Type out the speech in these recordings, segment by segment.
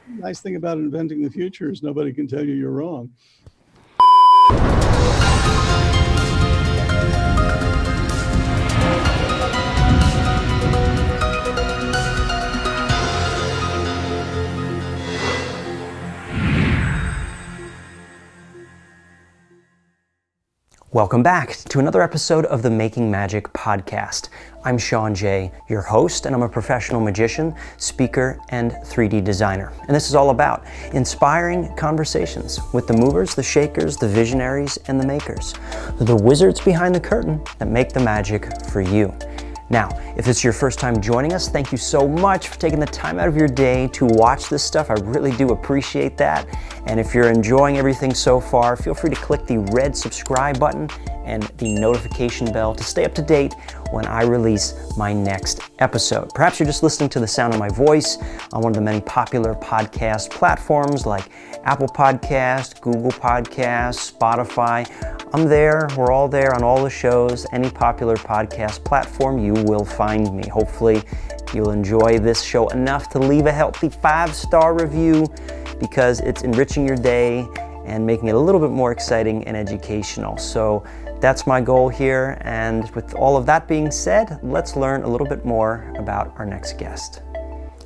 Nice thing about inventing the future is nobody can tell you you're wrong. Welcome back to another episode of the Making Magic podcast. I'm Shaun J, your host, and I'm a professional magician, speaker, and 3D designer. And this is all about inspiring conversations with the movers, the shakers, the visionaries, and the makers, the wizards behind the curtain that make the magic for you. Now, if it's your first time joining us, thank you so much for taking the time out of your day to watch this stuff. I really do appreciate that. And if you're enjoying everything so far, feel free to click the red subscribe button and the notification bell to stay up to date when I release my next episode. Perhaps you're just listening to the sound of my voice on one of the many popular podcast platforms like Apple Podcast, Google Podcast, Spotify. I'm there, we're all there on all the shows, any popular podcast platform, you will find me. Hopefully you'll enjoy this show enough to leave a healthy 5-star review because it's enriching your day and making it a little bit more exciting and educational. So that's my goal here, and with all of that being said, let's learn a little bit more about our next guest.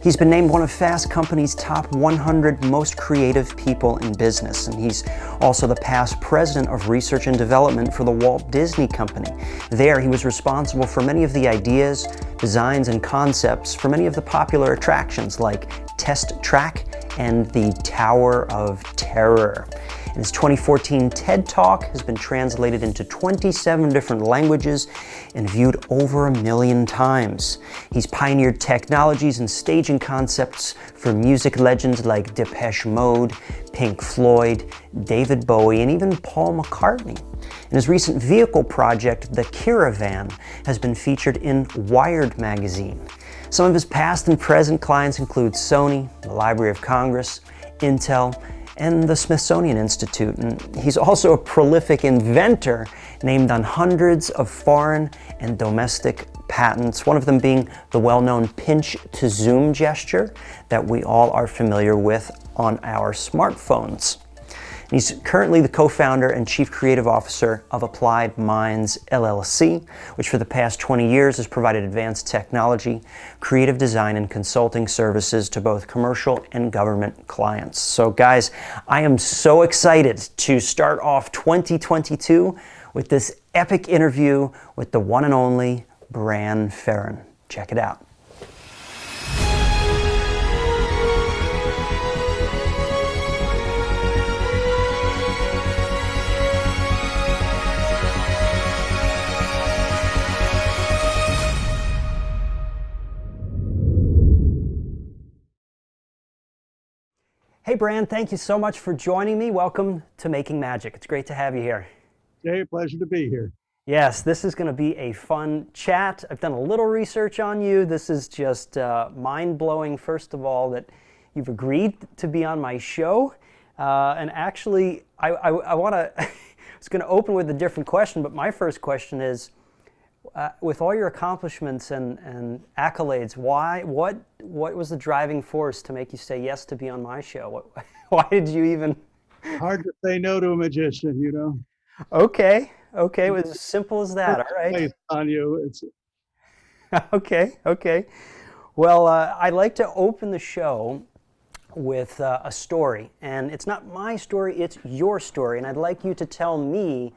He's been named one of Fast Company's top 100 most creative people in business, and he's also the past president of research and development for the Walt Disney Company. There, he was responsible for many of the ideas, designs, and concepts for many of the popular attractions like Test Track and the Tower of Terror. And his 2014 TED Talk has been translated into 27 different languages and viewed over 1 million times. He's pioneered technologies and staging concepts for music legends like Depeche Mode, Pink Floyd, David Bowie, and even Paul McCartney. And his recent vehicle project, the Kiravan, has been featured in Wired magazine. Some of his past and present clients include Sony, the Library of Congress, Intel, and the Smithsonian Institute. And he's also a prolific inventor named on hundreds of foreign and domestic patents, one of them being the well-known pinch to zoom gesture that we all are familiar with on our smartphones. He's currently the co-founder and chief creative officer of Applied Minds LLC, which for the past 20 years has provided advanced technology, creative design, and consulting services to both commercial and government clients. So guys, I am so excited to start off 2022 with this epic interview with the one and only Bran Ferren. Check it out. Hey, Bran, thank you so much for joining me. Welcome to Making Magic. It's great to have you here. Jay, pleasure to be here. Yes, this is going to be a fun chat. I've done a little research on you. This is just mind-blowing, first of all, that you've agreed to be on my show. And actually, I want to, I was going to open with a different question, but my first question is, with all your accomplishments and accolades, what was the driving force to make you say yes to be on my show? Why did you even? Hard to say no to a magician, you know. Okay, it was as simple as that. All right. On you, it's okay. Well, I like to open the show with a story, and it's not my story; it's your story, and I'd like you to tell me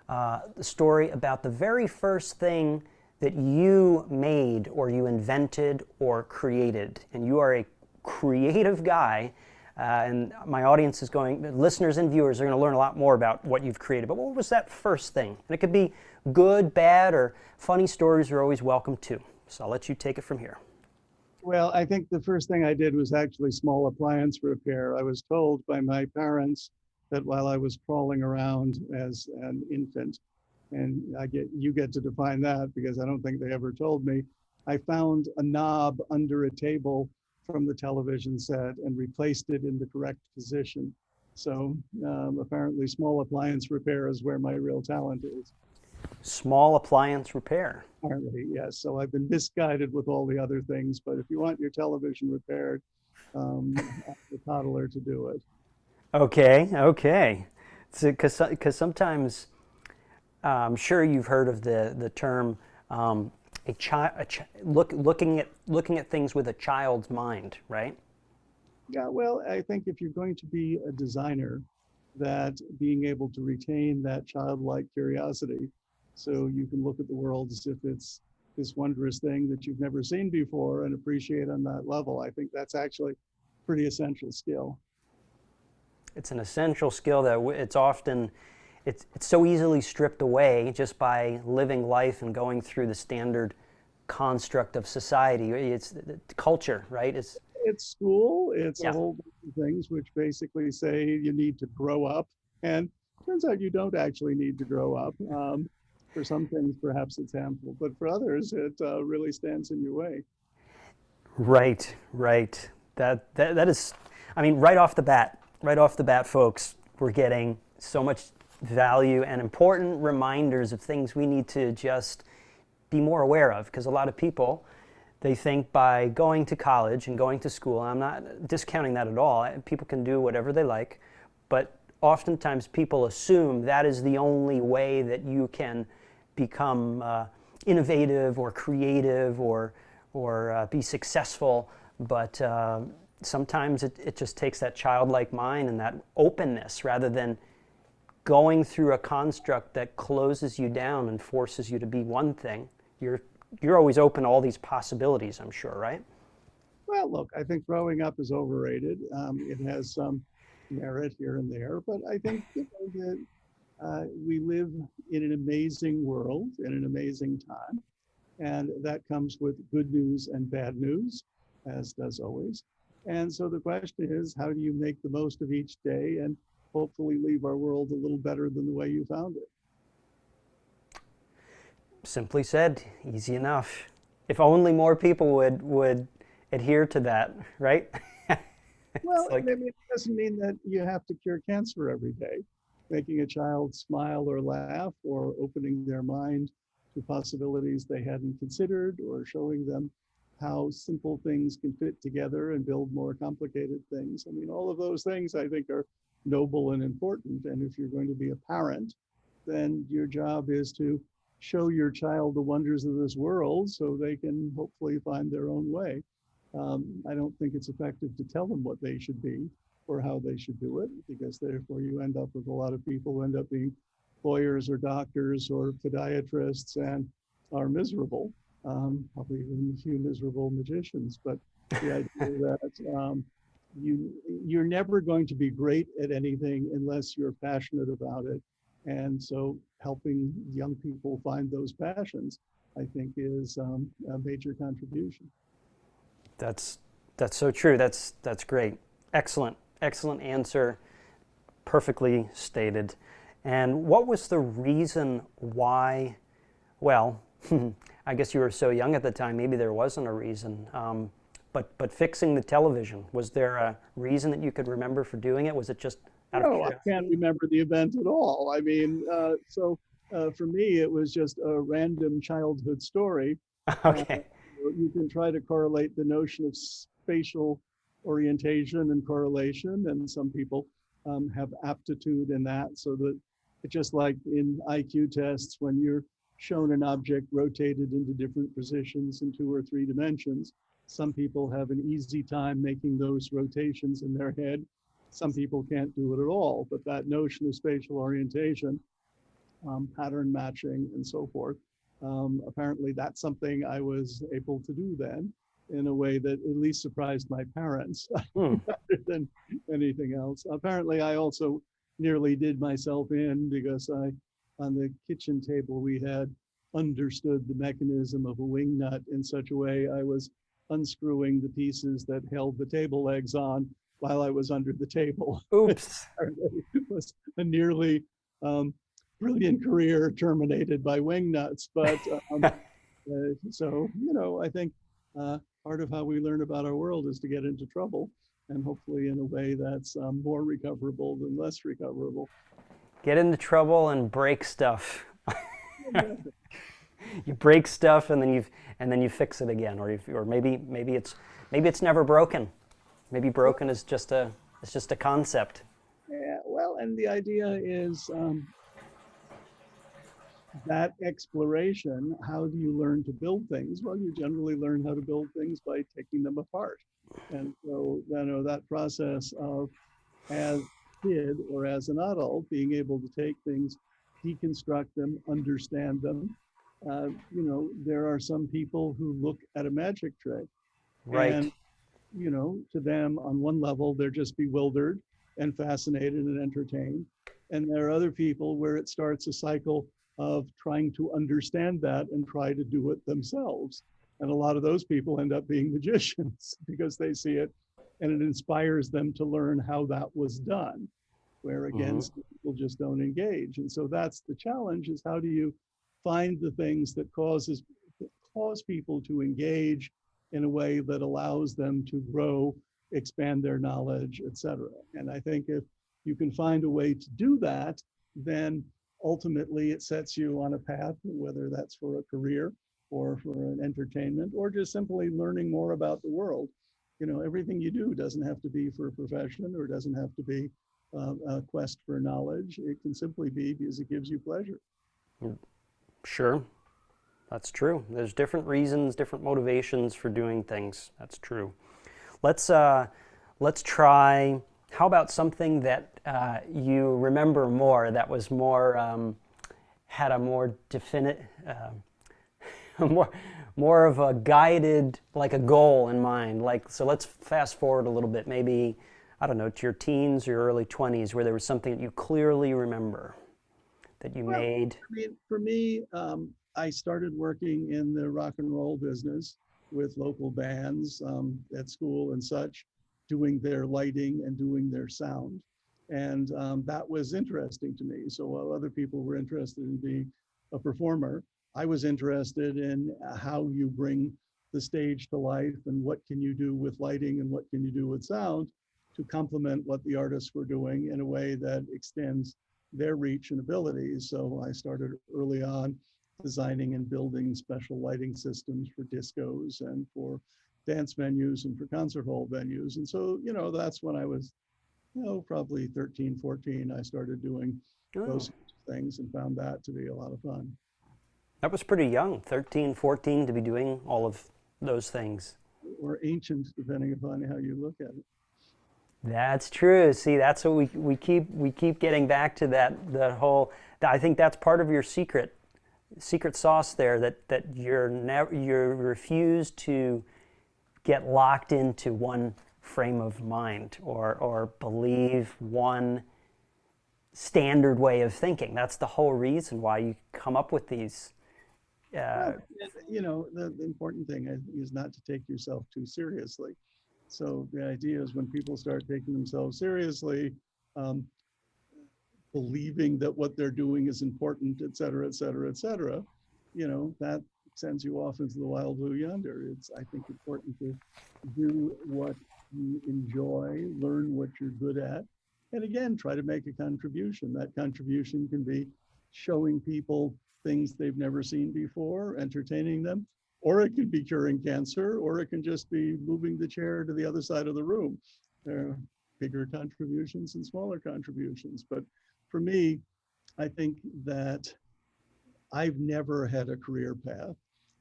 the story about the very first thing that you made or you invented or created. And you are a creative guy, and my audience is listeners and viewers are going to learn a lot more about what you've created. But what was that first thing? And it could be good, bad, or funny stories are always welcome too. So I'll let you take it from here. Well, I think the first thing I did was actually small appliance repair. I was told by my parents that while I was crawling around as an infant, and you get to define that because I don't think they ever told me, I found a knob under a table from the television set and replaced it in the correct position. So apparently small appliance repair is where my real talent is. Small appliance repair. Apparently, yes. So I've been misguided with all the other things, but if you want your television repaired, ask the toddler to do it. Okay, okay. Because sometimes, I'm sure you've heard of the term looking at things with a child's mind, right? Yeah, well, I think if you're going to be a designer, that being able to retain that childlike curiosity so you can look at the world as if it's this wondrous thing that you've never seen before and appreciate on that level, I think that's actually a pretty essential skill. It's an essential skill that it's often it's so easily stripped away just by living life and going through the standard construct of society. It's the culture, right? It's school, it's a Yeah. whole bunch of things which basically say you need to grow up. And turns out you don't actually need to grow up. For some things, perhaps it's harmful, but for others, it really stands in your way. Right, right. That is, I mean, right off the bat, folks, we're getting so much value and important reminders of things we need to just be more aware of. Because a lot of people, they think by going to college and going to school, and I'm not discounting that at all, people can do whatever they like, but oftentimes people assume that is the only way that you can become innovative or creative or be successful. But sometimes it just takes that childlike mind and that openness rather than going through a construct that closes you down and forces you to be one thing. You're always open to all these possibilities, I'm sure, right? Well, look, I think growing up is overrated. It has some merit here and there, but I think that we live in an amazing world, in an amazing time, and that comes with good news and bad news, as does always. And so the question is, how do you make the most of each day and hopefully leave our world a little better than the way you found it? Simply said, easy enough. If only more people would adhere to that, right? Well, Like, I mean, it doesn't mean that you have to cure cancer every day. Making a child smile or laugh, or opening their mind to possibilities they hadn't considered, or showing them how simple things can fit together and build more complicated things. I mean, all of those things I think are noble and important. And if you're going to be a parent, then your job is to show your child the wonders of this world so they can hopefully find their own way. I don't think it's effective to tell them what they should be or how they should do it, because therefore you end up with a lot of people who end up being lawyers or doctors or podiatrists and are miserable. Probably even a few miserable magicians. But the idea that you're never going to be great at anything unless you're passionate about it. And so helping young people find those passions, I think, is a major contribution. that's so true. That's great. Excellent answer. Perfectly stated. And what was the reason why? Well, I guess you were so young at the time. Maybe there wasn't a reason. But fixing the television, was there a reason that you could remember for doing it? Was it just out of No, I curiosity? can't remember the event at all. I mean, for me, it was just a random childhood story. Uh, Okay. you can try to correlate the notion of spatial orientation and correlation, and some people have aptitude in that, so that it's just like in IQ tests, when you're shown an object rotated into different positions in 2 or 3 dimensions, some people have an easy time making those rotations in their head. Some people can't do it at all, but that notion of spatial orientation, pattern matching, and so forth. Apparently, that's something I was able to do then in a way that at least surprised my parents Hmm. rather than anything else. Apparently, I also nearly did myself in because on the kitchen table, we had understood the mechanism of a wing nut in such a way I was unscrewing the pieces that held the table legs on while I was under the table. Oops. It was a nearly um, brilliant career terminated by wing nuts. But so, I think part of how we learn about our world is to get into trouble, and hopefully in a way that's more recoverable than less recoverable. Get into trouble and break stuff. You break stuff and then you fix it again, or maybe it's never broken. Maybe broken is just a concept. Yeah, well, and the idea is that exploration. How do you learn to build things? Well, you generally learn how to build things by taking them apart. And so, that process of, as a kid or as an adult, being able to take things, deconstruct them, understand them. There are some people who look at a magic trick Right. and, to them on one level, they're just bewildered and fascinated and entertained. And there are other people where it starts a cycle of trying to understand that and try to do it themselves. And a lot of those people end up being magicians because they see it and it inspires them to learn how that was done, where again, some people just don't engage. And so that's the challenge, is how do you find the things that cause people to engage in a way that allows them to grow, expand their knowledge, etc. And I think if you can find a way to do that, then ultimately it sets you on a path, whether that's for a career or for an entertainment or just simply learning more about the world. Everything you do doesn't have to be for a profession or doesn't have to be a quest for knowledge. It can simply be because it gives you pleasure. Sure. That's true. There's different reasons, different motivations for doing things. That's true. Let's try. How about something that you remember more? That was more had a more definite, more of a guided, like a goal in mind. So let's fast forward a little bit. Maybe, I don't know, to your teens or early 20s, where there was something that you clearly remember that you made. I mean, for me, I started working in the rock and roll business with local bands at school and such, doing their lighting and doing their sound. And that was interesting to me. So while other people were interested in being a performer, I was interested in how you bring the stage to life and what can you do with lighting and what can you do with sound to complement what the artists were doing in a way that extends their reach and abilities. So I started early on designing and building special lighting systems for discos and for dance venues and for concert hall venues. And so, that's when I was, probably 13, 14, I started doing those things and found that to be a lot of fun. That was pretty young, 13, 14, to be doing all of those things. Or ancient, depending upon how you look at it. That's true. See, that's what we keep getting back to that whole. I think that's part of your secret sauce there. That you refuse to get locked into one frame of mind or believe one standard way of thinking. That's the whole reason why you come up with these. The important thing is not to take yourself too seriously. So the idea is when people start taking themselves seriously, believing that what they're doing is important, et cetera, et cetera, et cetera, that sends you off into the wild blue yonder. It's, I think, important to do what you enjoy, learn what you're good at, and again, try to make a contribution. That contribution can be showing people things they've never seen before, entertaining them, or it could be curing cancer, or it can just be moving the chair to the other side of the room. There are bigger contributions and smaller contributions. But for me, I think that I've never had a career path,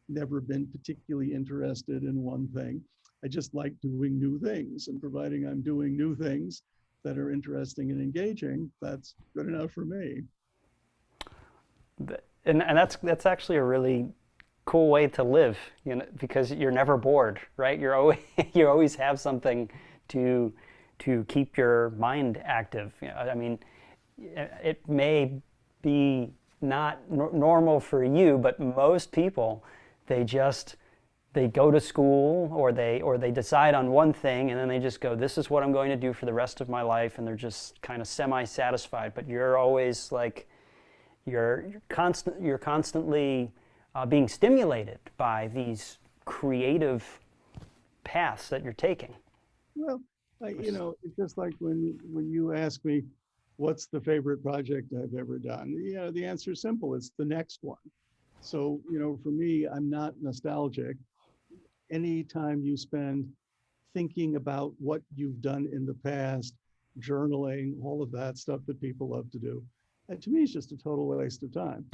never been particularly interested in one thing. I just like doing new things, and providing I'm doing new things that are interesting and engaging, that's good enough for me. And that's actually a really cool way to live, because you're never bored, right? You always have something to keep your mind active. I mean, it may be not normal for you, but most people, they go to school or they decide on one thing and then they just go, this is what I'm going to do for the rest of my life, and they're just kind of semi-satisfied. But you're always like, you're constantly being stimulated by these creative paths that you're taking. Well, it's just like when you ask me, what's the favorite project I've ever done? The answer is simple. It's the next one. So, for me, I'm not nostalgic. Anytime you spend thinking about what you've done in the past, journaling, all of that stuff that people love to do. And to me, it's just a total waste of time.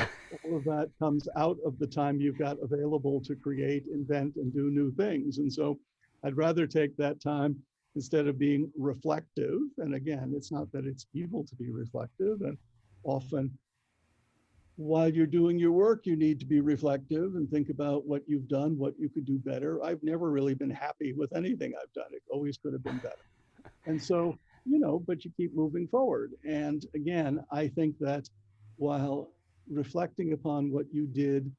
All of that comes out of the time you've got available to create, invent, and do new things. And so I'd rather take that time instead of being reflective. And again, it's not that it's evil to be reflective. And often while you're doing your work, you need to be reflective and think about what you've done, what you could do better. I've never really been happy with anything I've done. It always could have been better. And so, but you keep moving forward. And again, I think that while reflecting upon what you did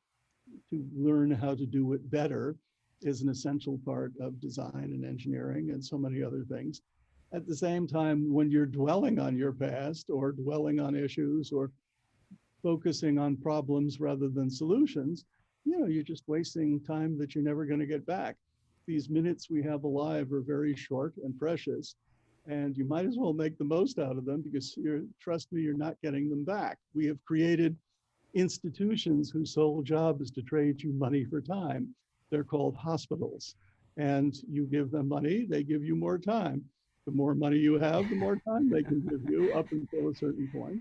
to learn how to do it better is an essential part of design and engineering and so many other things. At the same time, when you're dwelling on your past or dwelling on issues or focusing on problems rather than solutions, you're just wasting time that you're never going to get back. These minutes we have alive are very short and precious, and you might as well make the most out of them because trust me, you're not getting them back. We have created institutions whose sole job is to trade you money for time. They're called hospitals, and you give them money, they give you more time. The more money you have, the more time they can give you up until a certain point.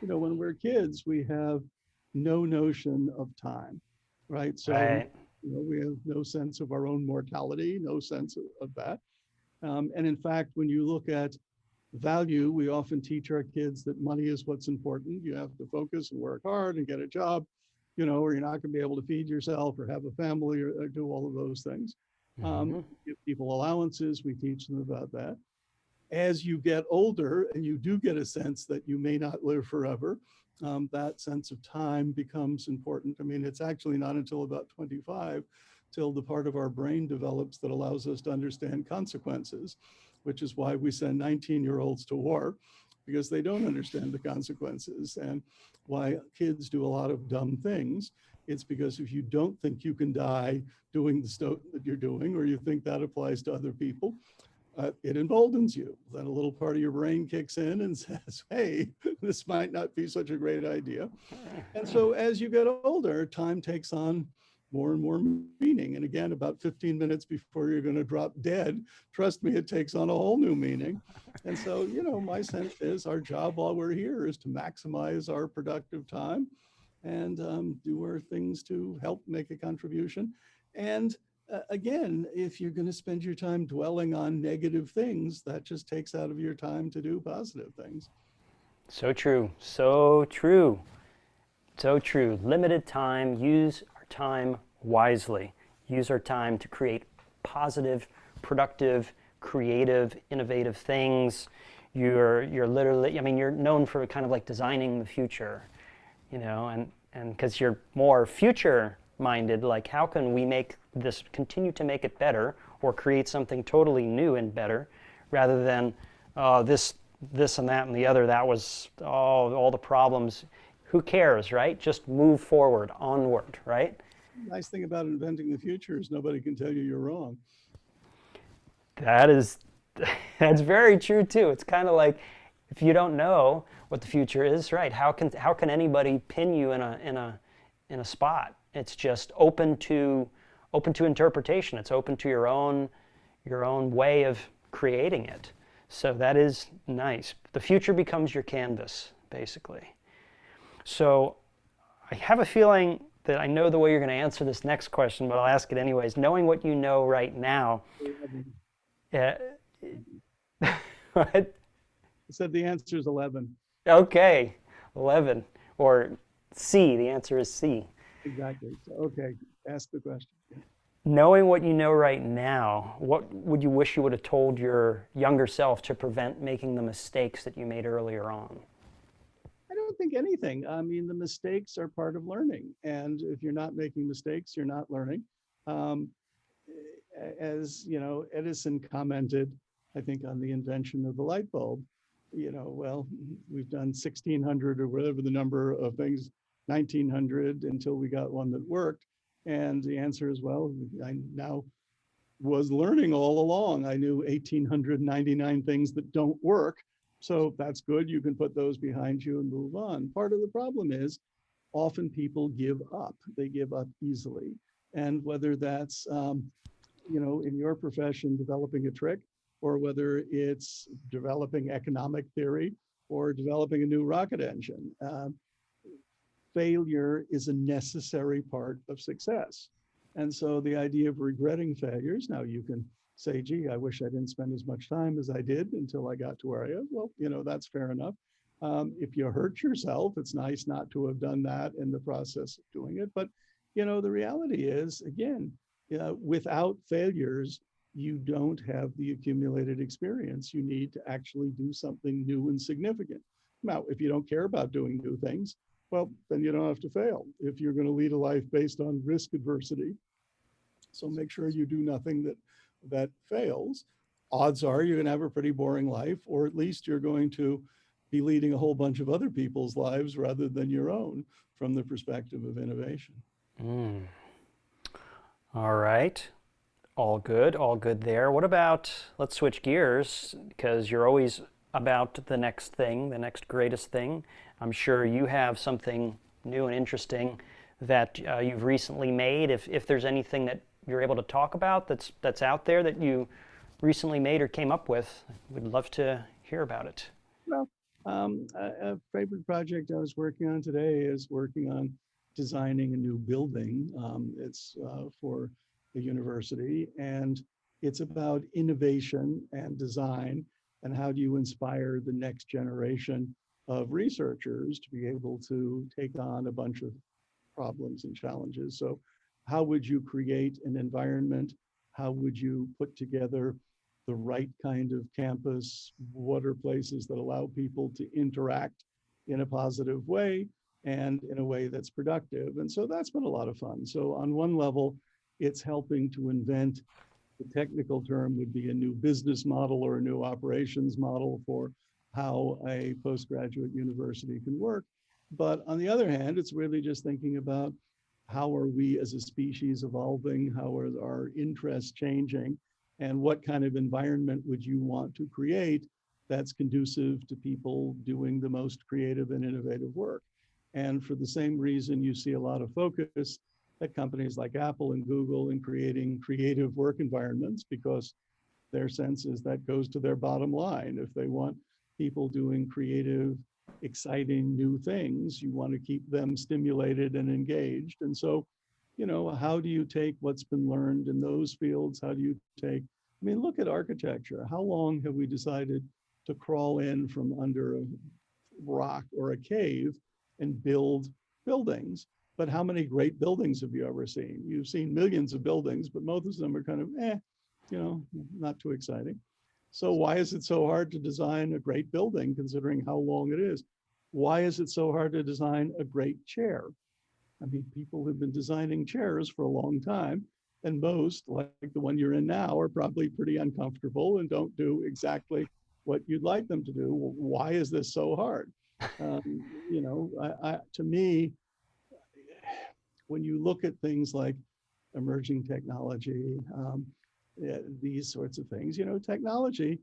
When we're kids, we have no notion of time, right? So, Right. we have no sense of our own mortality, no sense of that. And in fact, when you look at value, we often teach our kids that money is what's important. You have to focus and work hard and get a job, or you're not going to be able to feed yourself or have a family or do all of those things. Give people allowances, we teach them about that. As you get older and you do get a sense that you may not live forever, that sense of time becomes important. I mean, it's actually not until about 25 till the part of our brain develops that allows us to understand consequences, which is why we send 19-year-olds to war, because they don't understand the consequences, and why kids do a lot of dumb things. It's because if you don't think you can die doing the stuff that you're doing, or you think that applies to other people, it emboldens you. Then a little part of your brain kicks in and says, hey, this might not be such a great idea. And so as you get older, time takes on more and more meaning. And again, about 15 minutes before you're going to drop dead, trust me, it takes on a whole new meaning. And so, my sense is our job while we're here is to maximize our productive time and do our things to help make a contribution. And again, if you're going to spend your time dwelling on negative things, that just takes out of your time to do positive things. So true. So true. So true. Limited time. Use our time wisely. Use our time to create positive, productive, creative, innovative things. You're literally, I mean, you're known for kind of like designing the future, and because you're more future minded, like how can we make this, continue to make it better or create something totally new and better rather than this and that and the other, that was all the problems. Who cares, right? Just move forward, onward, right? Nice thing about inventing the future is nobody can tell you you're wrong. That's very true too. It's kind of like if you don't know what the future is, right? How can anybody pin you in a spot? It's just open to interpretation. It's open to your own way of creating it. So that is nice. The future becomes your canvas, basically. So I have a feeling that I know the way you're going to answer this next question, but I'll ask it anyways. Knowing what you know right now, what? I said the answer is 11. Okay, 11, or C. The answer is C. Exactly. So, okay, ask the question. Knowing what you know right now, what would you wish you would have told your younger self to prevent making the mistakes that you made earlier on? I don't think anything. I mean, the mistakes are part of learning. And if you're not making mistakes, you're not learning. As Edison commented, I think, on the invention of the light bulb, well, we've done 1,600 or whatever the number of things, 1,900 until we got one that worked. And the answer is, well, I now was learning all along. I knew 1,899 things that don't work. So that's good. You can put those behind you and move on. Part of the problem is often people give up. They give up easily. And whether that's in your profession, developing a trick, or whether it's developing economic theory or developing a new rocket engine. Failure is a necessary part of success. And so the idea of regretting failures, now you can say, gee, I wish I didn't spend as much time as I did until I got to where I am. Well, that's fair enough. If you hurt yourself, it's nice not to have done that in the process of doing it. But, the reality is, again, without failures, you don't have the accumulated experience you need to actually do something new and significant. Now, if you don't care about doing new things, well, then you don't have to fail if you're going to lead a life based on risk adversity. So make sure you do nothing that fails. Odds are you're going to have a pretty boring life, or at least you're going to be leading a whole bunch of other people's lives rather than your own from the perspective of innovation. All right. All good there. What about, let's switch gears, because you're always about the next thing, the next greatest thing. I'm sure you have something new and interesting that you've recently made. If there's anything that you're able to talk about that's out there that you recently made or came up with, we'd love to hear about it. Well, a favorite project I was working on today is working on designing a new building. It's for the university, and it's about innovation and design, and how do you inspire the next generation of researchers to be able to take on a bunch of problems and challenges. So how would you create an environment? How would you put together the right kind of campus? What are places that allow people to interact in a positive way and in a way that's productive? And so that's been a lot of fun. So on one level, it's helping to invent, the technical term would be a new business model or a new operations model for how a postgraduate university can work. But on the other hand, it's really just thinking about how are we as a species evolving, how are our interests changing, and what kind of environment would you want to create that's conducive to people doing the most creative and innovative work. And for the same reason, you see a lot of focus at companies like Apple and Google in creating creative work environments, because their sense is that goes to their bottom line. If they want people doing creative, exciting new things, you want to keep them stimulated and engaged. And so, how do you take what's been learned in those fields? How do you look at architecture. How long have we decided to crawl in from under a rock or a cave and build buildings? But how many great buildings have you ever seen? You've seen millions of buildings, but most of them are kind of, not too exciting. So why is it so hard to design a great building considering how long it is? Why is it so hard to design a great chair? I mean, people have been designing chairs for a long time, and most, like the one you're in now, are probably pretty uncomfortable and don't do exactly what you'd like them to do. Well, why is this so hard? To me, when you look at things like emerging technology, these sorts of things, technology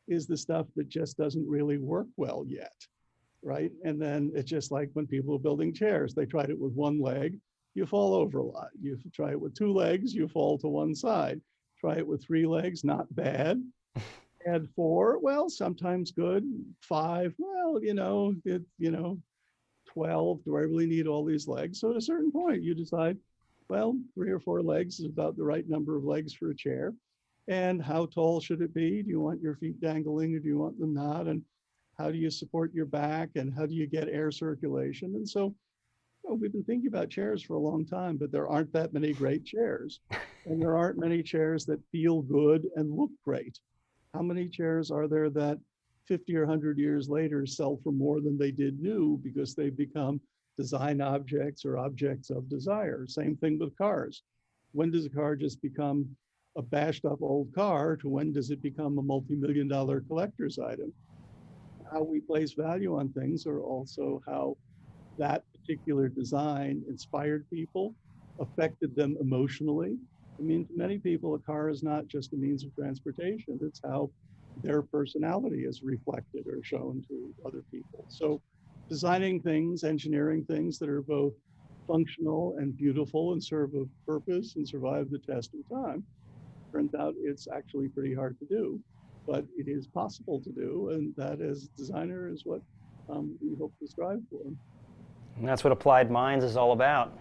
is the stuff that just doesn't really work well yet, right? And then it's just like when people are building chairs, they tried it with one leg, you fall over a lot. You try it with two legs, you fall to one side. Try it with three legs, not bad. Add four, well, sometimes good. Five, well, 12, do I really need all these legs? So at a certain point, you decide, well, 3 or 4 legs is about the right number of legs for a chair. And how tall should it be? Do you want your feet dangling or do you want them not? And how do you support your back? And how do you get air circulation? And so we've been thinking about chairs for a long time, but there aren't that many great chairs. And there aren't many chairs that feel good and look great. How many chairs are there that 50 or 100 years later sell for more than they did new because they've become design objects or objects of desire? Same thing with cars. When does a car just become a bashed up old car to when does it become a multi-million-dollar collector's item? How we place value on things are also how that particular design inspired people, affected them emotionally. I mean, to many people, a car is not just a means of transportation, it's how their personality is reflected or shown to other people. So designing things, engineering things that are both functional and beautiful and serve a purpose and survive the test of time Turns out it's actually pretty hard to do, but it is possible to do. And that, as a designer, is what we hope to strive for. And that's what Applied Minds is all about.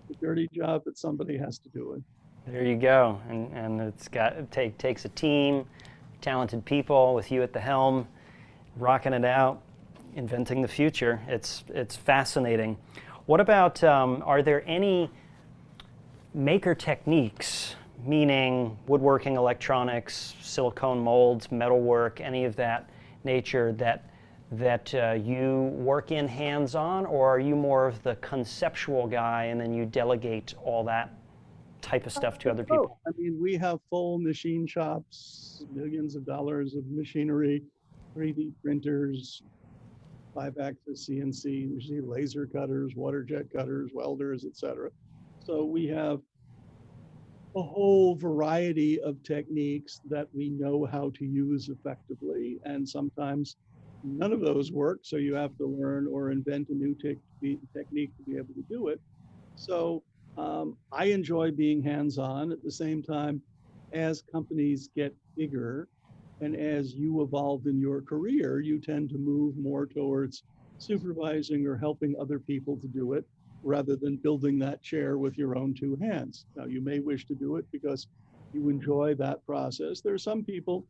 It's a dirty job, but somebody has to do it. There you go. And it takes a team, talented people with you at the helm, rocking it out, inventing the future. It's fascinating. What about, are there any maker techniques, meaning woodworking, electronics, silicone molds, metalwork, any of that nature that you work in hands-on, or are you more of the conceptual guy and then you delegate all that type of stuff to other people? I mean, we have full machine shops, millions of dollars of machinery, 3D printers, 5-axis CNC, laser cutters, water jet cutters, welders, etc. So we have a whole variety of techniques that we know how to use effectively. And sometimes none of those work, so you have to learn or invent a new technique to be able to do it. So I enjoy being hands-on. At the same time, as companies get bigger and as you evolve in your career, you tend to move more towards supervising or helping other people to do it, rather than building that chair with your own two hands. Now, you may wish to do it because you enjoy that process. There are some people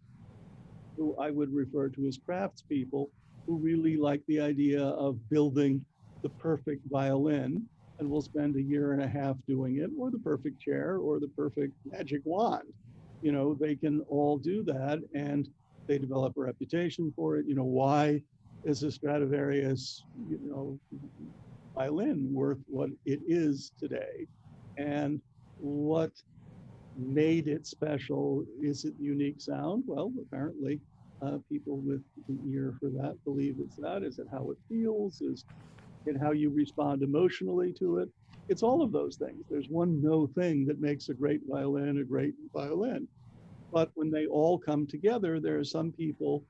who I would refer to as craftspeople who really like the idea of building the perfect violin, and will spend a year and a half doing it, or the perfect chair, or the perfect magic wand. You know, they can all do that, and they develop a reputation for it. You know, why is a Stradivarius, violin worth what it is today? And what made it special? Is it unique sound? Well, apparently people with an ear for that believe it's that. Is it how it feels? Is it how you respond emotionally to it? It's all of those things. There's no thing that makes a great violin a great violin. But when they all come together, there are some people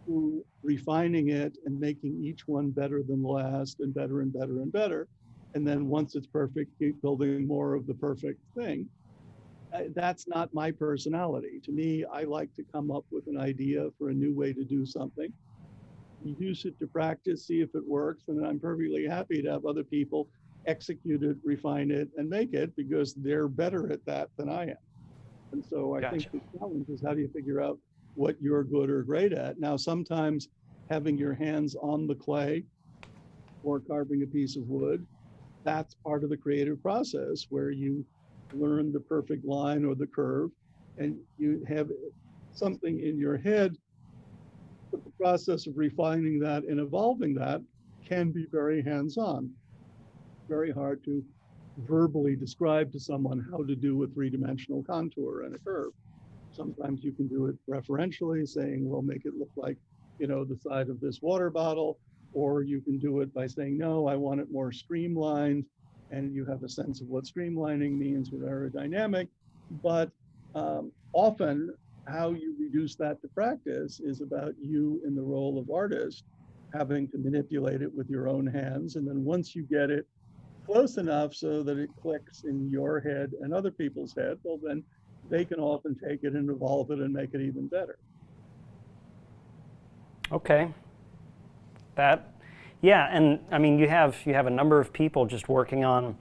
who refining it and making each one better than the last, and better and better and better. And then once it's perfect, keep building more of the perfect thing. That's not my personality. To me, I like to come up with an idea for a new way to do something, use it to practice, see if it works, and I'm perfectly happy to have other people execute it, refine it, and make it, because they're better at that than I am. And so I think the challenge is, how do you figure out what you're good or great at? Now, sometimes having your hands on the clay or carving a piece of wood, that's part of the creative process, where you learn the perfect line or the curve, and you have something in your head. But the process of refining that and evolving that can be very hands-on. Very hard to verbally describe to someone how to do a three-dimensional contour and a curve. Sometimes you can do it referentially, saying, well, make it look like, the side of this water bottle, or you can do it by saying, no, I want it more streamlined, and you have a sense of what streamlining means with aerodynamic. But often how you reduce that to practice is about you in the role of artist, having to manipulate it with your own hands. And then once you get it close enough so that it clicks in your head and other people's head, well, then they can often take it and evolve it and make it even better. Okay. Yeah, and I mean, you have a number of people just working on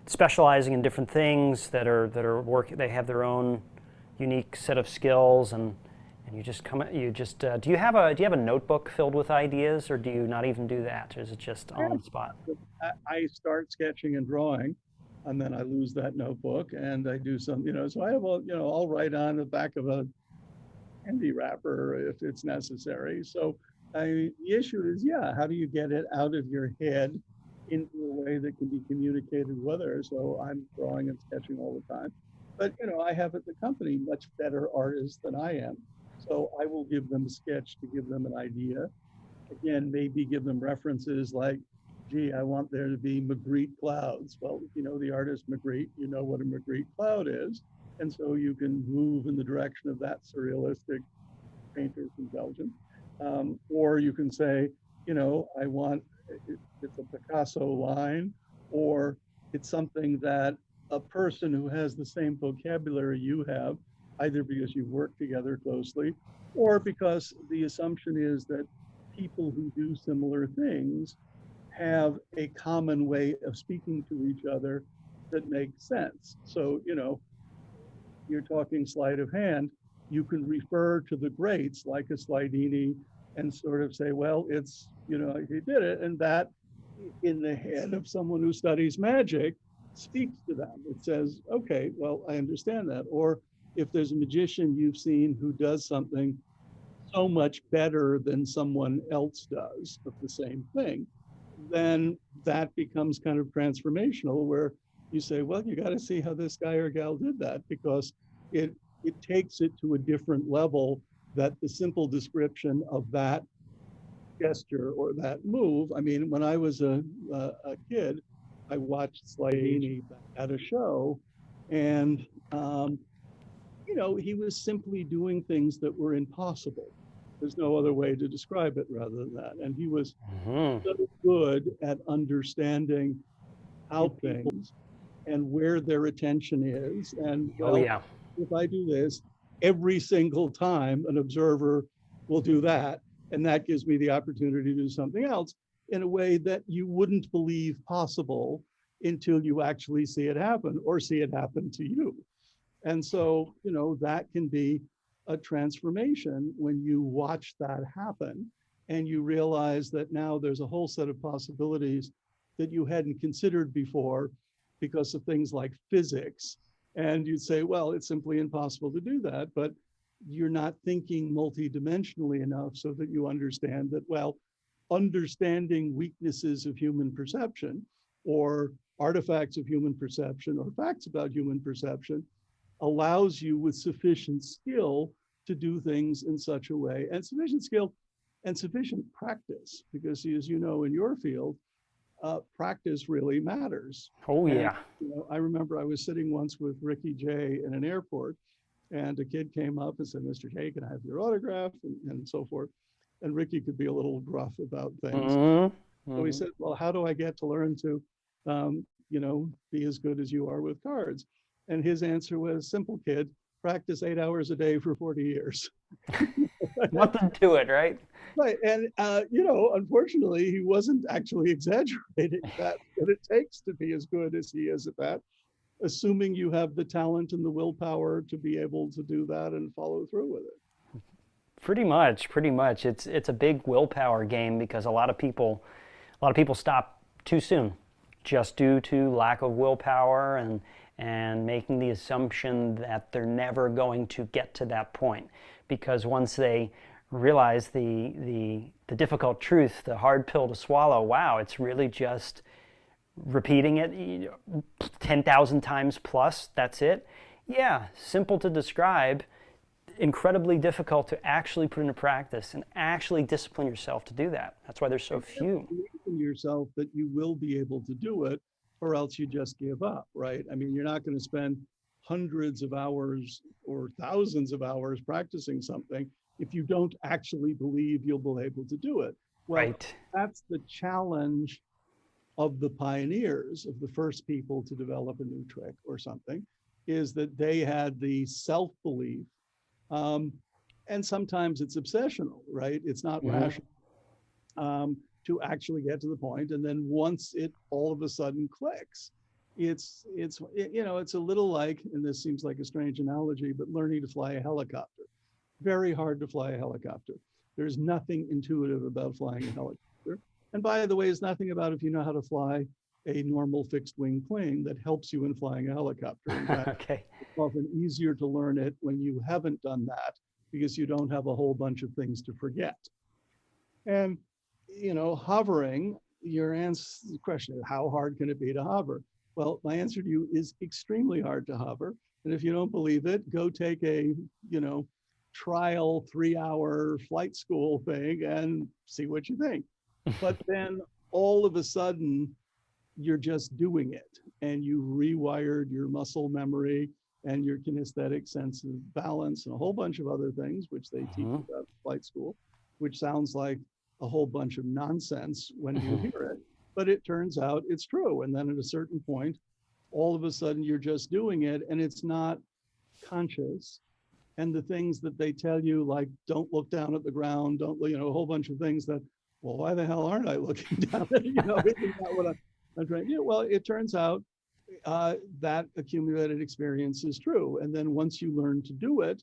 specializing in different things that are working. They have their own unique set of skills, and you just do you have a notebook filled with ideas, or do you not even do that? Or is it just on the spot? I start sketching and drawing, and then I lose that notebook, and I do some, so I have I'll write on the back of a candy wrapper if it's necessary. So the issue is, how do you get it out of your head into a way that can be communicated with others? So I'm drawing and sketching all the time. But, I have at the company much better artists than I am. So I will give them a sketch to give them an idea. Again, maybe give them references like, gee, I want there to be Magritte clouds. Well, if you know the artist Magritte, you know what a Magritte cloud is. And so you can move in the direction of that surrealistic painter from Belgium. Or you can say, I want, it's a Picasso line, or it's something that a person who has the same vocabulary you have either because you work together closely or because the assumption is that people who do similar things have a common way of speaking to each other that makes sense. So, you're talking sleight of hand, you can refer to the greats like a Slidini and sort of say, well, it's, he did it. And that in the head of someone who studies magic speaks to them. It says, okay, well, I understand that. Or if there's a magician you've seen who does something so much better than someone else does of the same thing, then that becomes kind of transformational where you say, well, you got to see how this guy or gal did that, because it takes it to a different level that the simple description of that gesture or that move. I mean, when I was a kid, I watched Slidini at a show, and he was simply doing things that were impossible. There's no other way to describe it rather than that. And he was so good at understanding how things and where their attention is. And if I do this, every single time an observer will do that. And that gives me the opportunity to do something else in a way that you wouldn't believe possible until you actually see it happen or see it happen to you. And so, that can be a transformation when you watch that happen and you realize that now there's a whole set of possibilities that you hadn't considered before because of things like physics. And you'd say, well, it's simply impossible to do that, but you're not thinking multidimensionally enough so that you understand that, well, understanding weaknesses of human perception or artifacts of human perception or facts about human perception allows you with sufficient skill to do things in such a way, and sufficient skill and sufficient practice, because as you know, in your field, practice really matters. And, I remember I was sitting once with Ricky Jay in an airport, and a kid came up and said, "Mr. Jay, can I have your autograph?" and so forth. And Ricky could be a little gruff about things. So he said, "Well, how do I get to learn to, be as good as you are with cards?" And his answer was, "Simple, kid, practice 8 hours a day for 40 years. Nothing to it, right? Right. And, unfortunately, he wasn't actually exaggerating that, what it takes to be as good as he is at that, assuming you have the talent and the willpower to be able to do that and follow through with it. Pretty much. It's a big willpower game because a lot of people stop too soon just due to lack of willpower and making the assumption that they're never going to get to that point. Because once they realize the difficult truth, the hard pill to swallow, wow, it's really just repeating it 10,000 times plus, that's it. Yeah, simple to describe, incredibly difficult to actually put into practice and actually discipline yourself to do that. That's why there's so few. Believe in yourself that you will be able to do it, or else you just give up, right? I mean, you're not going to spend hundreds of hours or thousands of hours practicing something if you don't actually believe you'll be able to do it. Well, that's the challenge of the pioneers, of the first people to develop a new trick or something, is that they had the self-belief. And sometimes it's obsessional, right? It's not rational to actually get to the point. And then once it all of a sudden clicks, it's a little like, and this seems like a strange analogy, but learning to fly a helicopter. Very hard to fly a helicopter. There's nothing intuitive about flying a helicopter. And by the way, there's nothing about if you know how to fly a normal fixed wing plane that helps you in flying a helicopter. In fact, it's often easier to learn it when you haven't done that because you don't have a whole bunch of things to forget. And, hovering, your question is, how hard can it be to hover? Well, my answer to you is extremely hard to hover. And if you don't believe it, go take a, trial 3-hour flight school thing and see what you think. But then all of a sudden, you're just doing it and you rewired your muscle memory and your kinesthetic sense of balance and a whole bunch of other things, which they teach about flight school, which sounds like a whole bunch of nonsense when you hear it, but it turns out it's true. And then at a certain point, all of a sudden you're just doing it and it's not conscious. And the things that they tell you, like, don't look down at the ground, don't, a whole bunch of things that, well, why the hell aren't I looking down at, isn't that what I'm trying to do? Well, it turns out that accumulated experience is true. And then once you learn to do it,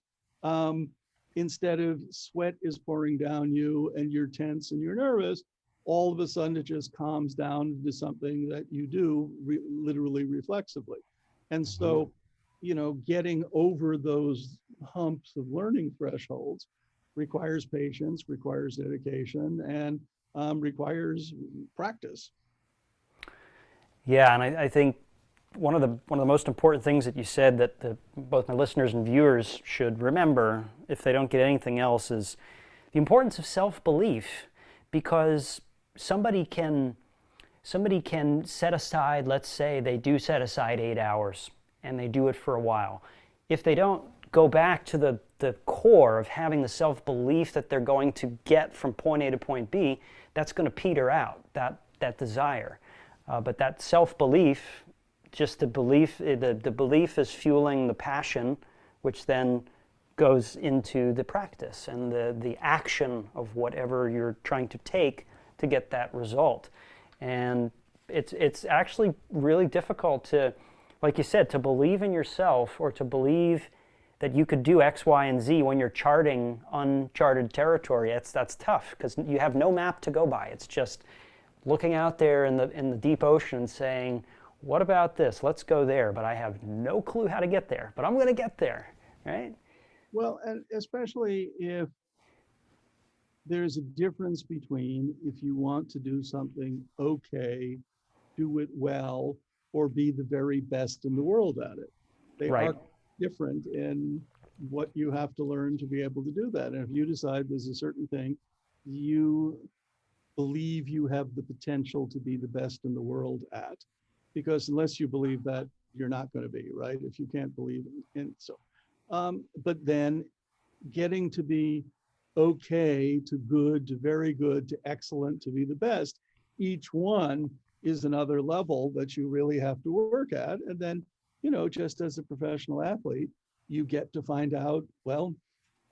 instead of sweat is pouring down you and you're tense and you're nervous, all of a sudden it just calms down into something that you do literally reflexively. And so, getting over those humps of learning thresholds requires patience, requires dedication, and requires practice. Yeah, and I think one of the most important things that you said that both my listeners and viewers should remember, if they don't get anything else, is the importance of self-belief, because somebody can set aside, let's say they do set aside 8 hours and they do it for a while. If they don't go back to the core of having the self-belief that they're going to get from point A to point B, that's going to peter out, that desire. But that self-belief, just the belief is fueling the passion, which then goes into the practice and the action of whatever you're trying to take to get that result. And it's actually really difficult to, like you said, to believe in yourself or to believe that you could do X, Y, and Z when you're charting uncharted territory. That's tough because you have no map to go by. It's just looking out there in the deep ocean and saying, what about this? Let's go there. But I have no clue how to get there, but I'm going to get there, right? Well, and especially if there's a difference between if you want to do something okay, do it well, or be the very best in the world at it. They Right. are different in what you have to learn to be able to do that. And if you decide there's a certain thing you believe you have the potential to be the best in the world at, because unless you believe that, you're not going to be, right? If you can't believe it. And so, but then getting to be okay to good to very good to excellent to be the best, each one is another level that you really have to work at. And then, just as a professional athlete, you get to find out, well,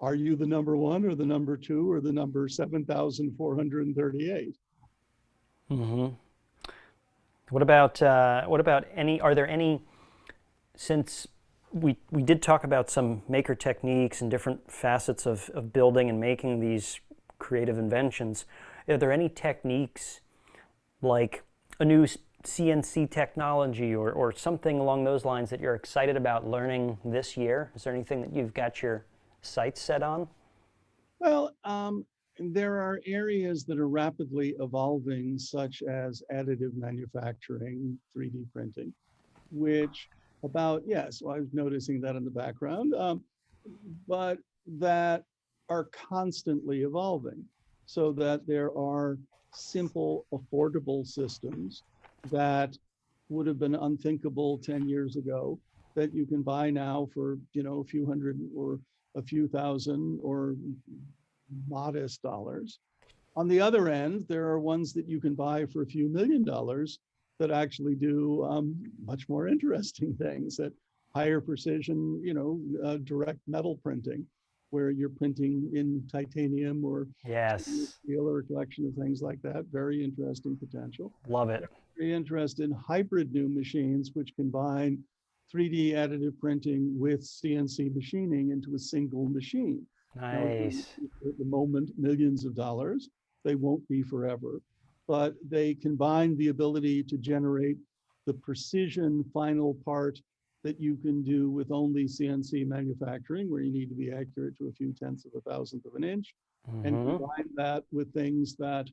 are you the number one or the number two or the number 7,438? Mm-hmm. What about are there any, since we did talk about some maker techniques and different facets of building and making these creative inventions, are there any techniques like a new CNC technology or something along those lines that you're excited about learning this year? Is there anything that you've got your sights set on? Well, there are areas that are rapidly evolving, such as additive manufacturing, 3D printing, which yes, well, I was noticing that in the background, but that are constantly evolving so that there are simple, affordable systems that would have been unthinkable 10 years ago that you can buy now for, a few hundred or a few thousand or modest dollars. On the other end, there are ones that you can buy for a few $1,000,000 that actually do much more interesting things at higher precision, direct metal printing, where you're printing in titanium or Yes, steel or a collection of things like that. Very interesting potential. love it. Very interested in hybrid new machines, which combine 3D additive printing with CNC machining into a single machine. Nice. Now, at the moment, millions of dollars. They won't be forever, but they combine the ability to generate the precision final part that you can do with only CNC manufacturing, where you need to be accurate to a few tenths of a thousandth of an inch, and combine that with things that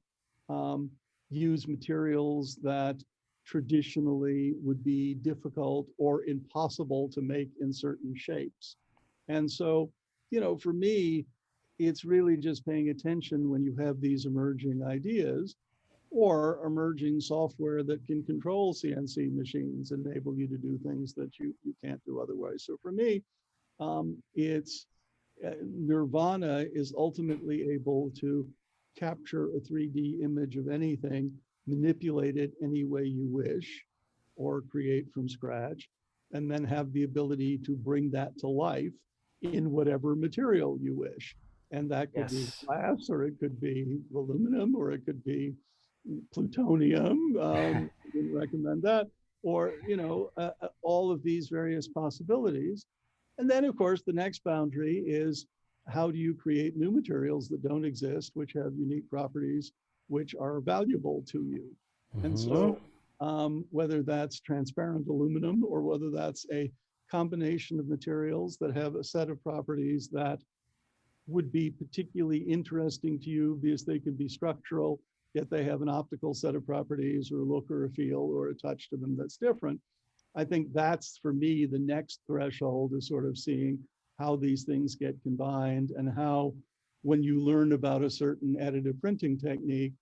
use materials that traditionally would be difficult or impossible to make in certain shapes. And so, for me, it's really just paying attention when you have these emerging ideas or emerging software that can control CNC machines and enable you to do things that you can't do otherwise. So for me, it's Nirvana is ultimately able to capture a 3D image of anything, manipulate it any way you wish, or create from scratch, and then have the ability to bring that to life in whatever material you wish. And that could be Yes. glass, or it could be aluminum, or it could be plutonium. Wouldn't recommend that. Or, all of these various possibilities. And then, of course, the next boundary is, how do you create new materials that don't exist, which have unique properties, which are valuable to you? And Mm-hmm. so, whether that's transparent aluminum, or whether that's a combination of materials that have a set of properties that would be particularly interesting to you because they could be structural, yet they have an optical set of properties, or a look or a feel or a touch to them that's different. I think that's, for me, the next threshold, is sort of seeing how these things get combined, and how, when you learn about a certain additive printing technique,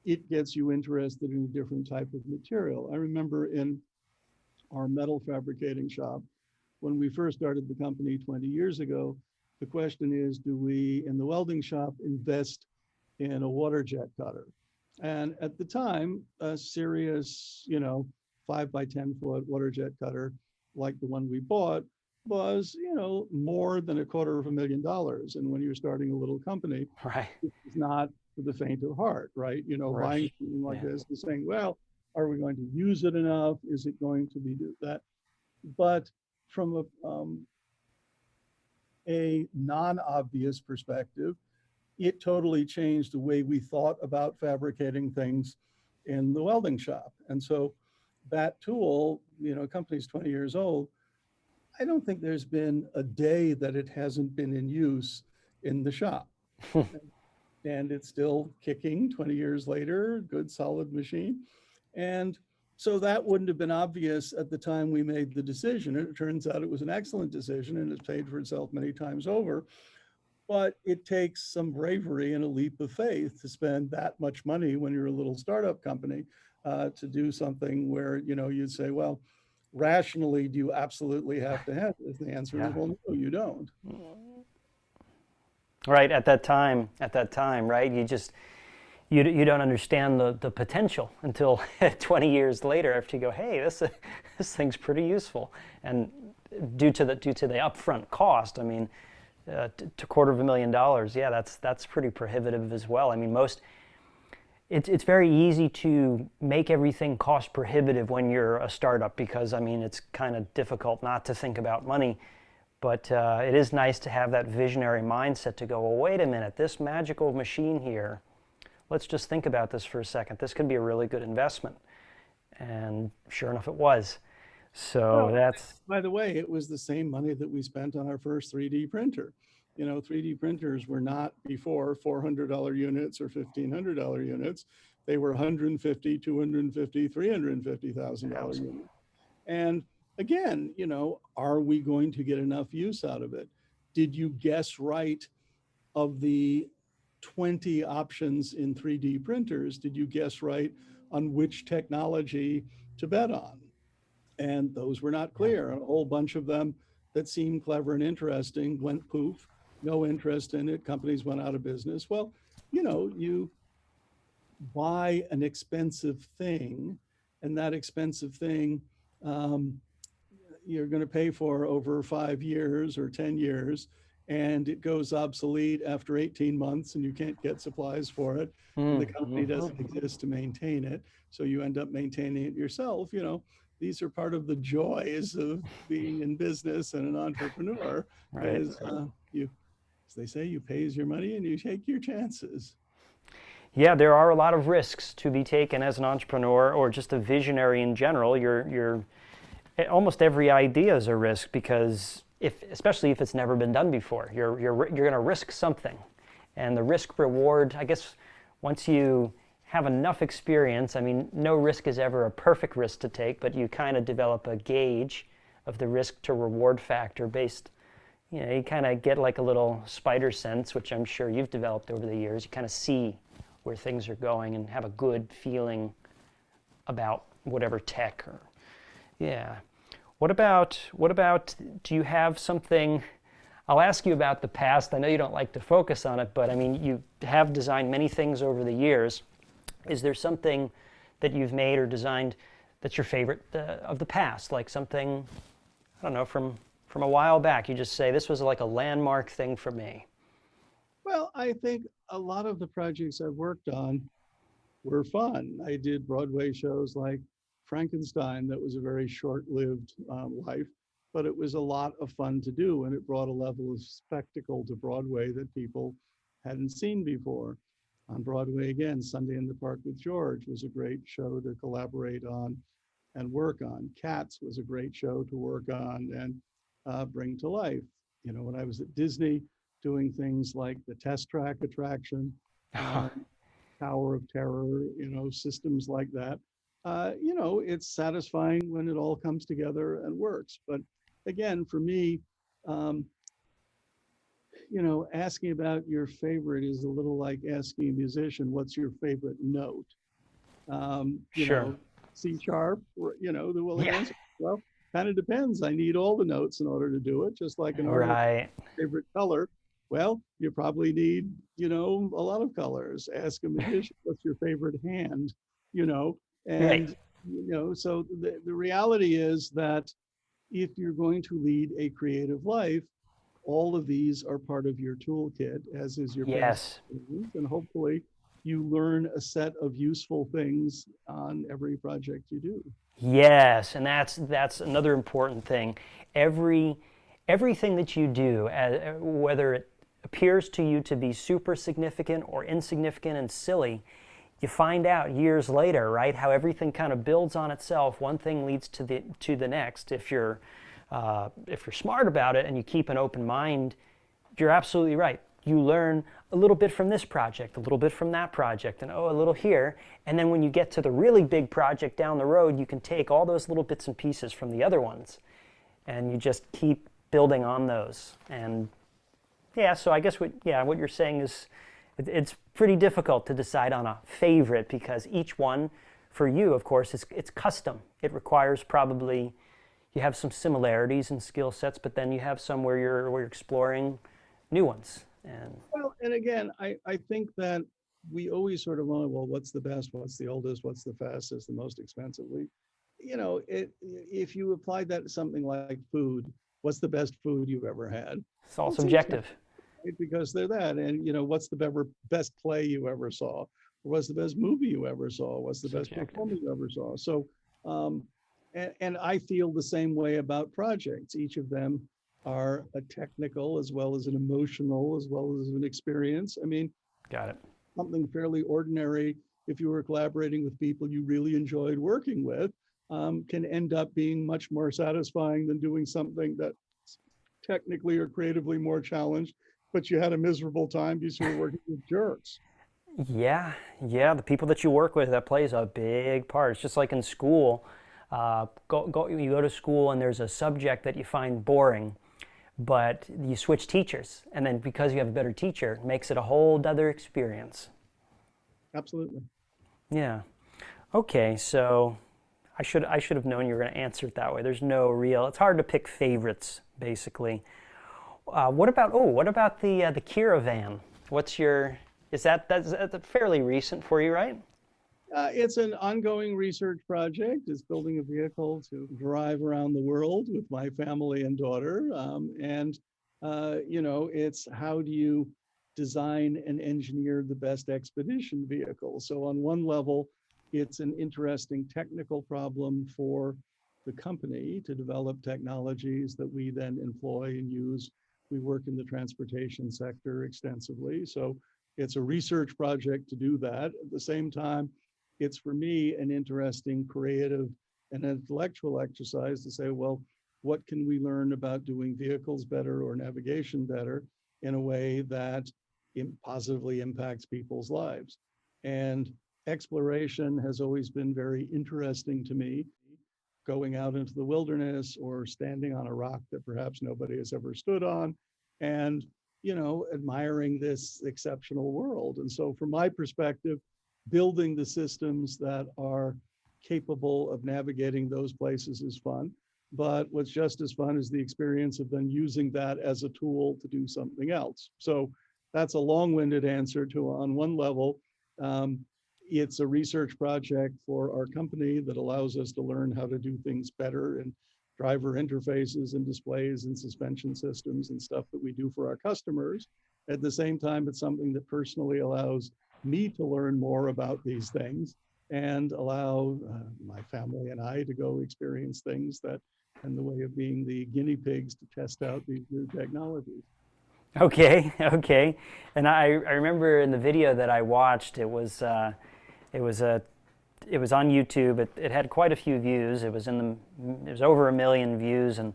it gets you interested in a different type of material. I remember in our metal fabricating shop, when we first started the company 20 years ago, the question is, do we, in the welding shop, invest in a water jet cutter? And at the time, a serious, 5 by 10 foot water jet cutter, like the one we bought, was, more than $250,000. And when you're starting a little company, Right. it's not for the faint of heart, right? Buying Right. something like Yeah. this and saying, well, are we going to use it enough? Is it going to be do that? But from a non-obvious perspective, it totally changed the way we thought about fabricating things in the welding shop. And so that tool, company's 20 years old. I don't think there's been a day that it hasn't been in use in the shop. And it's still kicking 20 years later, good solid machine. And so that wouldn't have been obvious at the time we made the decision. It turns out it was an excellent decision, and it's paid for itself many times over. But it takes some bravery and a leap of faith to spend that much money when you're a little startup company, to do something where, you'd say, well, rationally, do you absolutely have to have this? The answer is, Yeah. well, no, you don't. Right, at that time, right? You don't understand the potential until 20 years later, after you go, hey, this thing's pretty useful. And due to the upfront cost, I mean, to $250,000, yeah, that's pretty prohibitive as well. I mean, it's very easy to make everything cost prohibitive when you're a startup, because, I mean, it's kind of difficult not to think about money. But it is nice to have that visionary mindset to go, well, wait a minute, this magical machine here, let's just think about this for a second. This could be a really good investment. And sure enough, it was. So that's... By the way, it was the same money that we spent on our first 3D printer. 3D printers were not before $400 units or $1,500 units. They were $150,000, $250,000, $350,000 units. And again, are we going to get enough use out of it? Did you guess right? Of the 20 options in 3D printers, did you guess right on which technology to bet on? And those were not clear. A whole bunch of them that seemed clever and interesting went poof, no interest in it. Companies went out of business. Well, you buy an expensive thing, and that expensive thing, you're going to pay for over 5 years or 10 years, and it goes obsolete after 18 months, and you can't get supplies for it. And the company doesn't exist to maintain it. So you end up maintaining it yourself. These are part of the joys of being in business and an entrepreneur. Right. Is as they say, you pay as your money and you take your chances. Yeah, there are a lot of risks to be taken as an entrepreneur, or just a visionary in general. You're almost every idea is a risk, because especially if it's never been done before, you're going to risk something. And the risk reward, I guess, once you have enough experience, I mean, no risk is ever a perfect risk to take, but you kind of develop a gauge of the risk to reward factor based, you kind of get like a little spider sense, which I'm sure you've developed over the years. You kind of see where things are going and have a good feeling about whatever tech or, yeah. What about, do you have something, I'll ask you about the past. I know you don't like to focus on it, but I mean, you have designed many things over the years. Is there something that you've made or designed that's your favorite of the past? Like something, I don't know, from from a while back, you just say this was like a landmark thing for me? Well, I think a lot of the projects I've worked on were fun. I did Broadway shows like Frankenstein, that was a very short-lived life, but it was a lot of fun to do, and it brought a level of spectacle to Broadway that people hadn't seen before. On Broadway again, Sunday in the Park with George was a great show to collaborate on and work on. Cats was a great show to work on and bring to life. You know, when I was at Disney doing things like the Test Track attraction, Tower of Terror, you know, systems like that. You know, it's satisfying when it all comes together and works. But again, for me, you know, asking about your favorite is a little like asking a musician, what's your favorite note? You Sure. know, C sharp, or, you know, the will Yeah. answer. Well, kind of depends. I need all the notes in order to do it, just like an artist Right. favorite color. Well, you probably need, you know, a lot of colors. Ask a magician, what's your favorite hand? You know, Right. and, you know, so the reality is that if you're going to lead a creative life, all of these are part of your toolkit, as is your past Yes. experience, and hopefully you learn a set of useful things on every project you do. Yes, and that's another important thing. Everything that you do, whether it appears to you to be super significant or insignificant and silly, you find out years later, right, how everything kind of builds on itself. One thing leads to the next. If you're smart about it and you keep an open mind, you're absolutely right. You learn a little bit from this project, a little bit from that project, and a little here. And then when you get to the really big project down the road, you can take all those little bits and pieces from the other ones, and you just keep building on those. And yeah, so I guess what you're saying is it's pretty difficult to decide on a favorite, because each one, for you, of course, it's custom. It requires probably, you have some similarities in skill sets, but then you have some where you're exploring new ones. And Well, and again, I think that we always sort of want, well, what's the best, what's the oldest, what's the fastest, the most expensively? You know, if you applied that to something like food, what's the best food you've ever had? it's all Well, it's easy, subjective. right? Because they're that. And, you know, what's the best play you ever saw? What's the best movie you ever saw? What's the best Subjective. performance you ever saw? So, um, and I feel the same way about projects. Each of them are a technical as well as an emotional as well as an experience. I mean, Got it. something fairly ordinary, if you were collaborating with people you really enjoyed working with, can end up being much more satisfying than doing something that's technically or creatively more challenged, but you had a miserable time because you were working with jerks. Yeah, yeah. The people that you work with, that plays a big part. It's just like in school. You go to school and there's a subject that you find boring, but you switch teachers, and then because you have a better teacher, it makes it a whole other experience. Absolutely. Yeah. Okay, so I should have known you were going to answer it that way. There's no real. It's hard to pick favorites, basically. What about the Kiravan? What's your? That's fairly recent for you, right? It's an ongoing research project. It's building a vehicle to drive around the world with my family and daughter. You know, it's how do you design and engineer the best expedition vehicle? So on one level, it's an interesting technical problem for the company to develop technologies that we then employ and use. We work in the transportation sector extensively. So it's a research project to do that. At the same time, it's for me an interesting creative and intellectual exercise to say, well, what can we learn about doing vehicles better or navigation better in a way that positively impacts people's lives? And exploration has always been very interesting to me, going out into the wilderness or standing on a rock that perhaps nobody has ever stood on, and, you know, admiring this exceptional world. And so from my perspective, building the systems that are capable of navigating those places is fun. But what's just as fun is the experience of then using that as a tool to do something else. So that's a long-winded answer to, on one level, it's a research project for our company that allows us to learn how to do things better and driver interfaces and displays and suspension systems and stuff that we do for our customers. At the same time, it's something that personally allows me to learn more about these things and allow my family and I to go experience things that, in the way of being the guinea pigs to test out these new technologies. Okay, okay. And I remember in the video that I watched, it was on YouTube. It had quite a few views. It was over 1 million views, and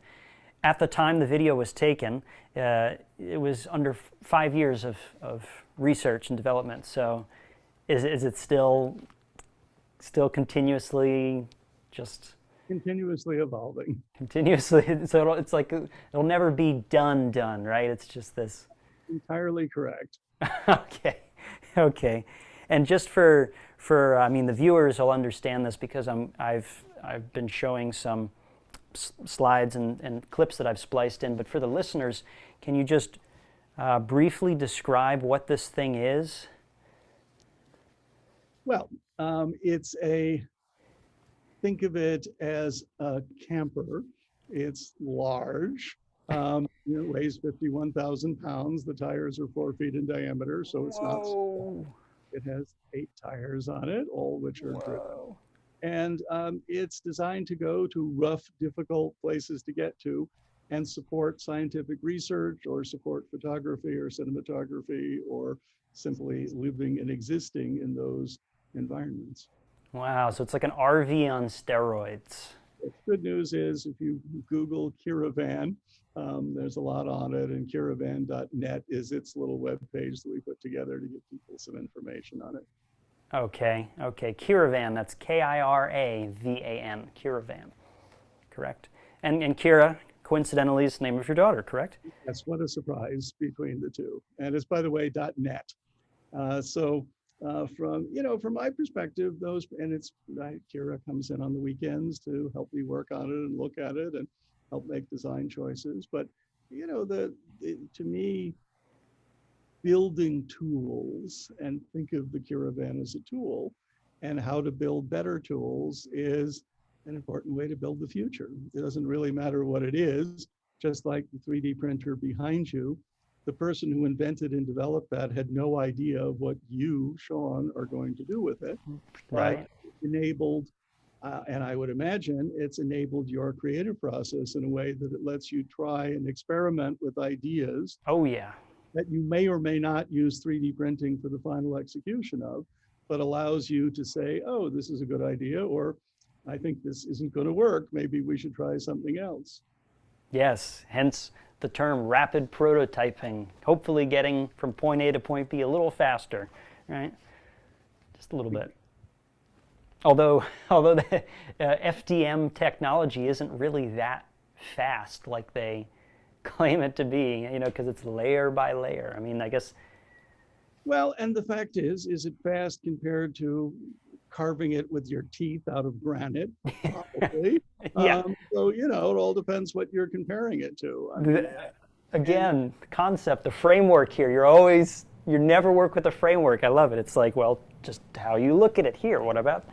at the time the video was taken, it was under 5 years of research and development. So, is it still continuously just continuously evolving? Continuously. So it's like it'll never be done, right? It's just this. Entirely correct. Okay, okay. And just for I mean, the viewers will understand this because I've been showing some slides and clips that I've spliced in. But for the listeners, can you just briefly describe what this thing is? Well, think of it as a camper. It's large. It weighs 51,000 pounds. The tires are 4 feet in diameter, so it's not small. It has 8 tires on it, all which are driven. And it's designed to go to rough, difficult places to get to and support scientific research or support photography or cinematography or simply living and existing in those environments. Wow, so it's like an RV on steroids. The good news is if you Google Kiravan, there's a lot on it, and kiravan.net is its little web page that we put together to give people some information on it. Okay, okay. Kiravan, that's Kiravan, Kiravan, correct? And Kira, coincidentally, is the name of your daughter, correct? That's what a surprise between the two. And it's, by the way, .net. From my perspective, Kira comes in on the weekends to help me work on it and look at it and help make design choices. But to me, building tools, and think of the Kiravan as a tool, and how to build better tools is an important way to build the future. It doesn't really matter what it is, just like the 3D printer behind you. The person who invented and developed that had no idea of what you, Shaun, are going to do with it. Right. Enabled, and I would imagine it's enabled your creative process in a way that it lets you try and experiment with ideas. Oh, yeah. That you may or may not use 3D printing for the final execution of, but allows you to say, oh, this is a good idea, or I think this isn't going to work. Maybe we should try something else. Yes, hence the term rapid prototyping, hopefully getting from point A to point B a little faster, right? Just a little bit. Although the FDM technology isn't really that fast like they claim it to be, because it's layer by layer. I mean, I guess. Well, and the fact is it fast compared to carving it with your teeth out of granite? Probably. Yeah. So, it all depends what you're comparing it to. I mean, again, the concept, the framework here, you never work with a framework. I love it. It's like, well, just how you look at it here. What about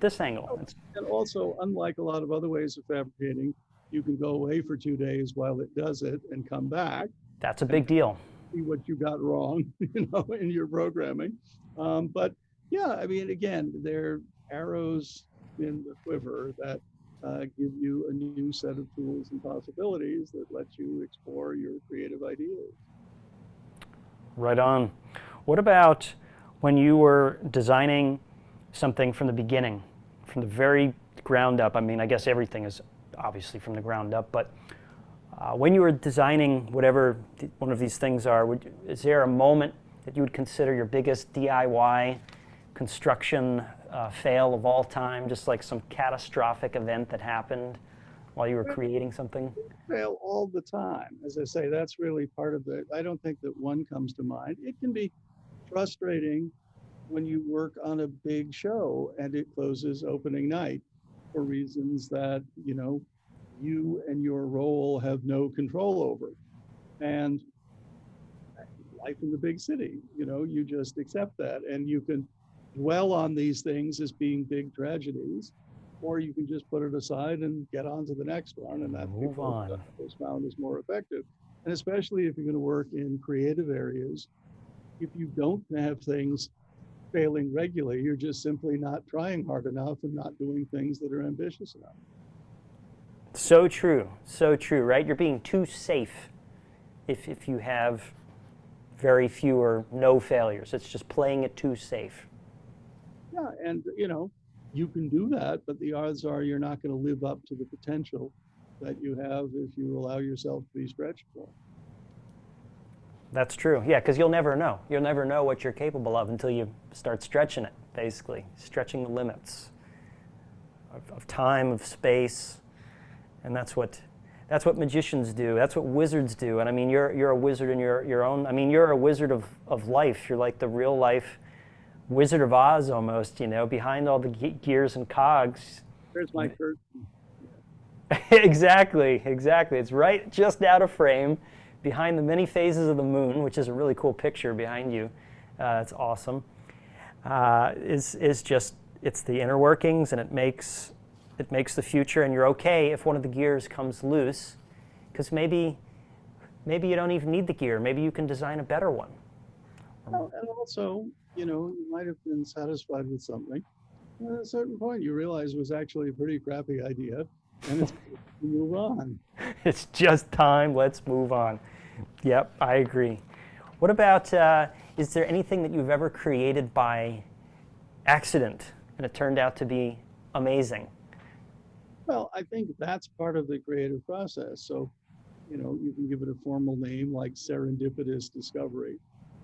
this angle? And also, unlike a lot of other ways of fabricating, you can go away for 2 days while it does it and come back. That's a big deal. See what you got wrong, in your programming. But yeah, I mean, again, they're arrows in the quiver that give you a new set of tools and possibilities that let you explore your creative ideas. Right on. What about when you were designing something from the beginning, from the very ground up? I mean, I guess everything is obviously from the ground up, but when you were designing whatever one of these things are, is there a moment that you would consider your biggest DIY construction fail of all time, just like some catastrophic event that happened while you were creating something? Fail all the time. As I say, that's really part of it. I don't think that one comes to mind. It can be frustrating when you work on a big show and it closes opening night for reasons that, you and your role have no control over. And life in the big city, you just accept that, and you can dwell on these things as being big tragedies, or you can just put it aside and get on to the next one. And that Move on. was found is more effective. And especially if you're going to work in creative areas, if you don't have things failing regularly, you're just simply not trying hard enough and not doing things that are ambitious enough. So true, right? You're being too safe if you have very few or no failures. It's just playing it too safe. Yeah, and you can do that, but the odds are you're not going to live up to the potential that you have if you allow yourself to be stretched for. That's true, yeah, because you'll never know. You'll never know what you're capable of until you start stretching it, basically, stretching the limits of time, of space, and that's what magicians do. That's what wizards do. And I mean, you're a wizard in your own. I mean, you're a wizard of life. You're like the real life Wizard of Oz almost. Behind all the gears and cogs. There's my curtain. Exactly. It's right just out of frame, behind the many phases of the moon, which is a really cool picture behind you. It's awesome. It's the inner workings, and it makes the future, and you're okay if one of the gears comes loose, because maybe you don't even need the gear. Maybe you can design a better one. Well, and also, you might have been satisfied with something. And at a certain point, you realize it was actually a pretty crappy idea, and it's time to move on. It's just time. Let's move on. Yep, I agree. What about, is there anything that you've ever created by accident, and it turned out to be amazing? Well, I think that's part of the creative process. So, you can give it a formal name like serendipitous discovery.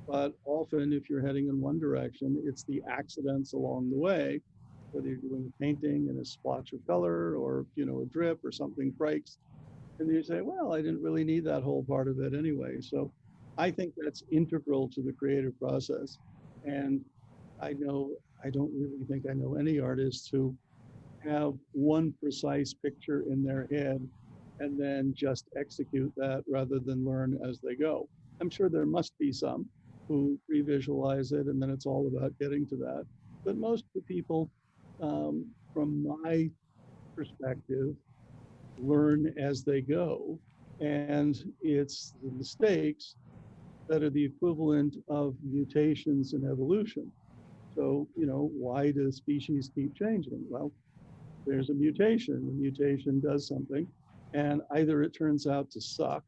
But often, if you're heading in one direction, it's the accidents along the way, whether you're doing a painting and a splotch of color or, a drip or something breaks. And you say, well, I didn't really need that whole part of it anyway. So I think that's integral to the creative process. And I don't really think I know any artists who have one precise picture in their head and then just execute that rather than learn as they go. I'm sure there must be some who pre-visualize it and then it's all about getting to that. But most of the people, from my perspective, learn as they go. And it's the mistakes that are the equivalent of mutations in evolution. So, why do species keep changing? Well, there's a mutation. The mutation does something, and either it turns out to suck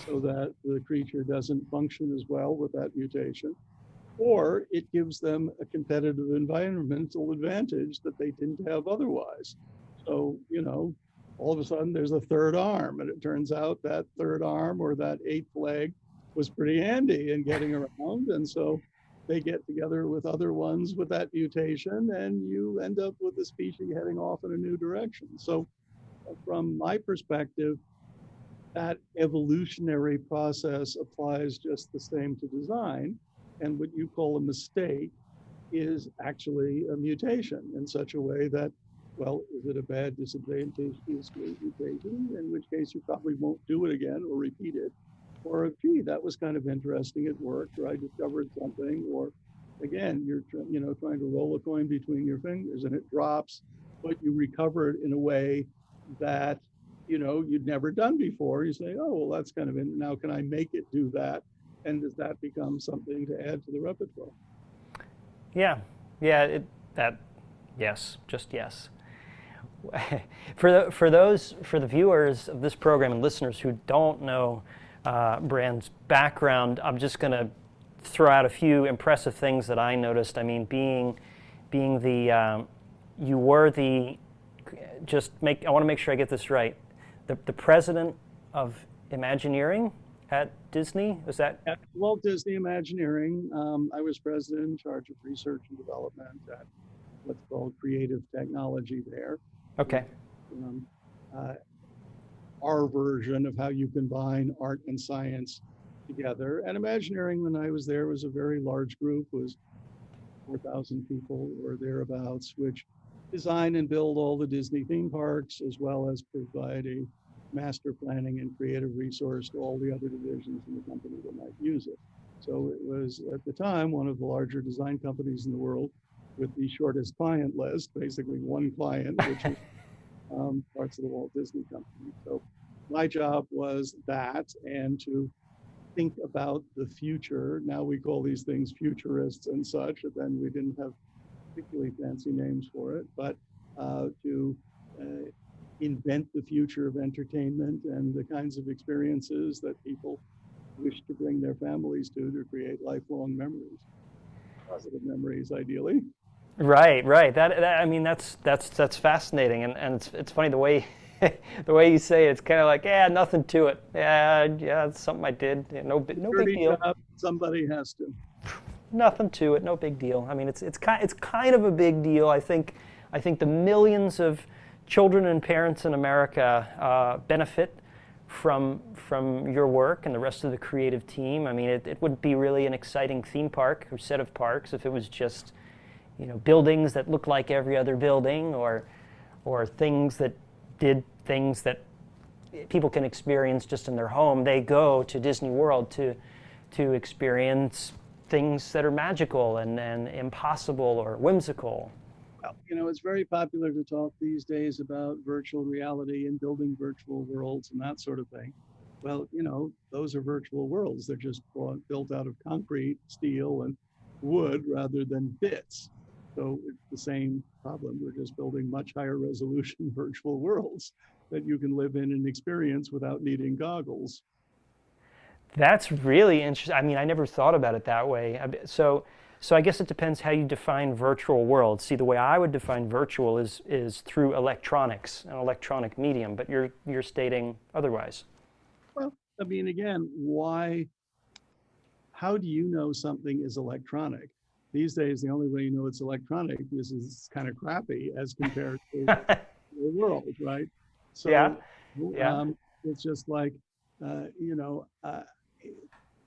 so that the creature doesn't function as well with that mutation, or it gives them a competitive environmental advantage that they didn't have otherwise. So, all of a sudden there's a third arm, and it turns out that third arm or that eighth leg was pretty handy in getting around. And so they get together with other ones with that mutation, and you end up with a species heading off in a new direction. So from my perspective, that evolutionary process applies just the same to design. And what you call a mistake is actually a mutation in such a way that, well, is it a bad disadvantageous mutation, in which case you probably won't do it again or repeat it. Or, gee, that was kind of interesting, it worked, or I discovered something, or again, you're trying to roll a coin between your fingers and it drops, but you recover it in a way that, you'd never done before. You say, oh, well, that's kind of now can I make it do that? And does that become something to add to the repertoire? Yeah, yes, just yes. For the viewers of this program and listeners who don't know Bran's background, I'm just going to throw out a few impressive things that I noticed. I mean, being the you were the I want to make sure I get this right. The president of Imagineering at Disney, was that? At Walt Disney Imagineering, I was president in charge of research and development at what's called creative technology there. Okay. Our version of how you combine art and science together. And Imagineering, when I was there, was a very large group, was 4,000 people or thereabouts, which design and build all the Disney theme parks, as well as provide a master planning and creative resource to all the other divisions in the company that might use it. So it was, at the time, one of the larger design companies in the world. with the shortest client list, basically one client, which is parts of the Walt Disney Company. So my job was that, and to think about the future. Now we call these things futurists and such, and then we didn't have particularly fancy names for it, but to invent the future of entertainment and the kinds of experiences that people wish to bring their families to create lifelong memories, positive memories, ideally. Right, right. That I mean, that's fascinating, and it's funny the way the way you say it, it's kind of like, yeah, nothing to it. Yeah, it's something I did. Yeah, no big deal. Job, somebody has to. Nothing to it. No big deal. I mean, it's kind of a big deal. I think the millions of children and parents in America benefit from your work and the rest of the creative team. I mean, it wouldn't be really an exciting theme park or set of parks if it was just, buildings that look like every other building, or things that did things that people can experience just in their home. They go to Disney World to experience things that are magical and impossible or whimsical. Well, it's very popular to talk these days about virtual reality and building virtual worlds and that sort of thing. Well, those are virtual worlds. They're just built out of concrete, steel, and wood rather than bits. So it's the same problem. We're just building much higher resolution virtual worlds that you can live in and experience without needing goggles. That's really interesting. I mean, I never thought about it that way. So I guess it depends how you define virtual worlds. See, the way I would define virtual is through electronics, an electronic medium, but you're stating otherwise. Well, I mean, again, how do you know something is electronic? These days, the only way you know it's electronic is it's kind of crappy as compared to the world, right? So yeah. It's just like,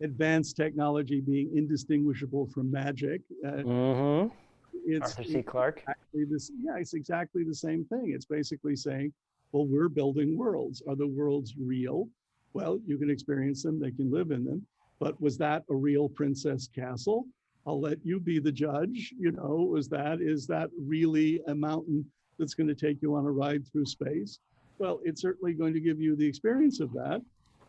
advanced technology being indistinguishable from magic. It's Arthur C. Clarke. It's exactly the same thing. It's basically saying, well, we're building worlds. Are the worlds real? Well, you can experience them, they can live in them. But was that a real princess castle? I'll let you be the judge. Is that really a mountain that's going to take you on a ride through space? Well, it's certainly going to give you the experience of that.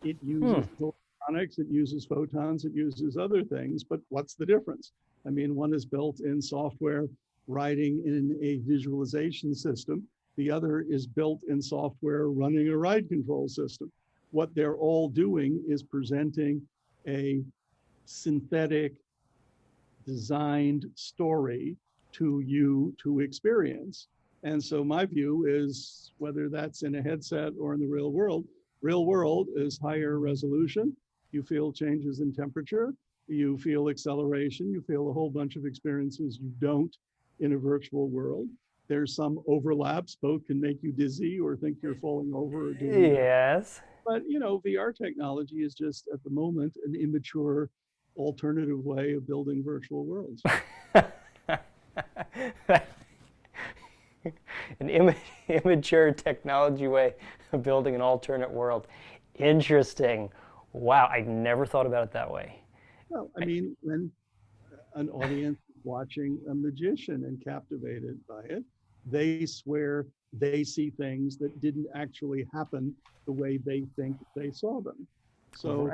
It uses electronics, it uses photons, it uses other things, but what's the difference? I mean, one is built in software riding in a visualization system. The other is built in software running a ride control system. What they're all doing is presenting a synthetic designed story to you to experience. And so my view is, whether that's in a headset or in the real world is higher resolution. You feel changes in temperature, you feel acceleration, you feel a whole bunch of experiences you don't in a virtual world. There's some overlaps, both can make you dizzy or think you're falling over or doing Yes. But VR technology is just at the moment an immature alternative way of building virtual worlds. An immature technology way of building an alternate world. Interesting. Wow, I never thought about it that way. Well, I mean, when an audience is watching a magician and captivated by it, they swear they see things that didn't actually happen the way they think they saw them. So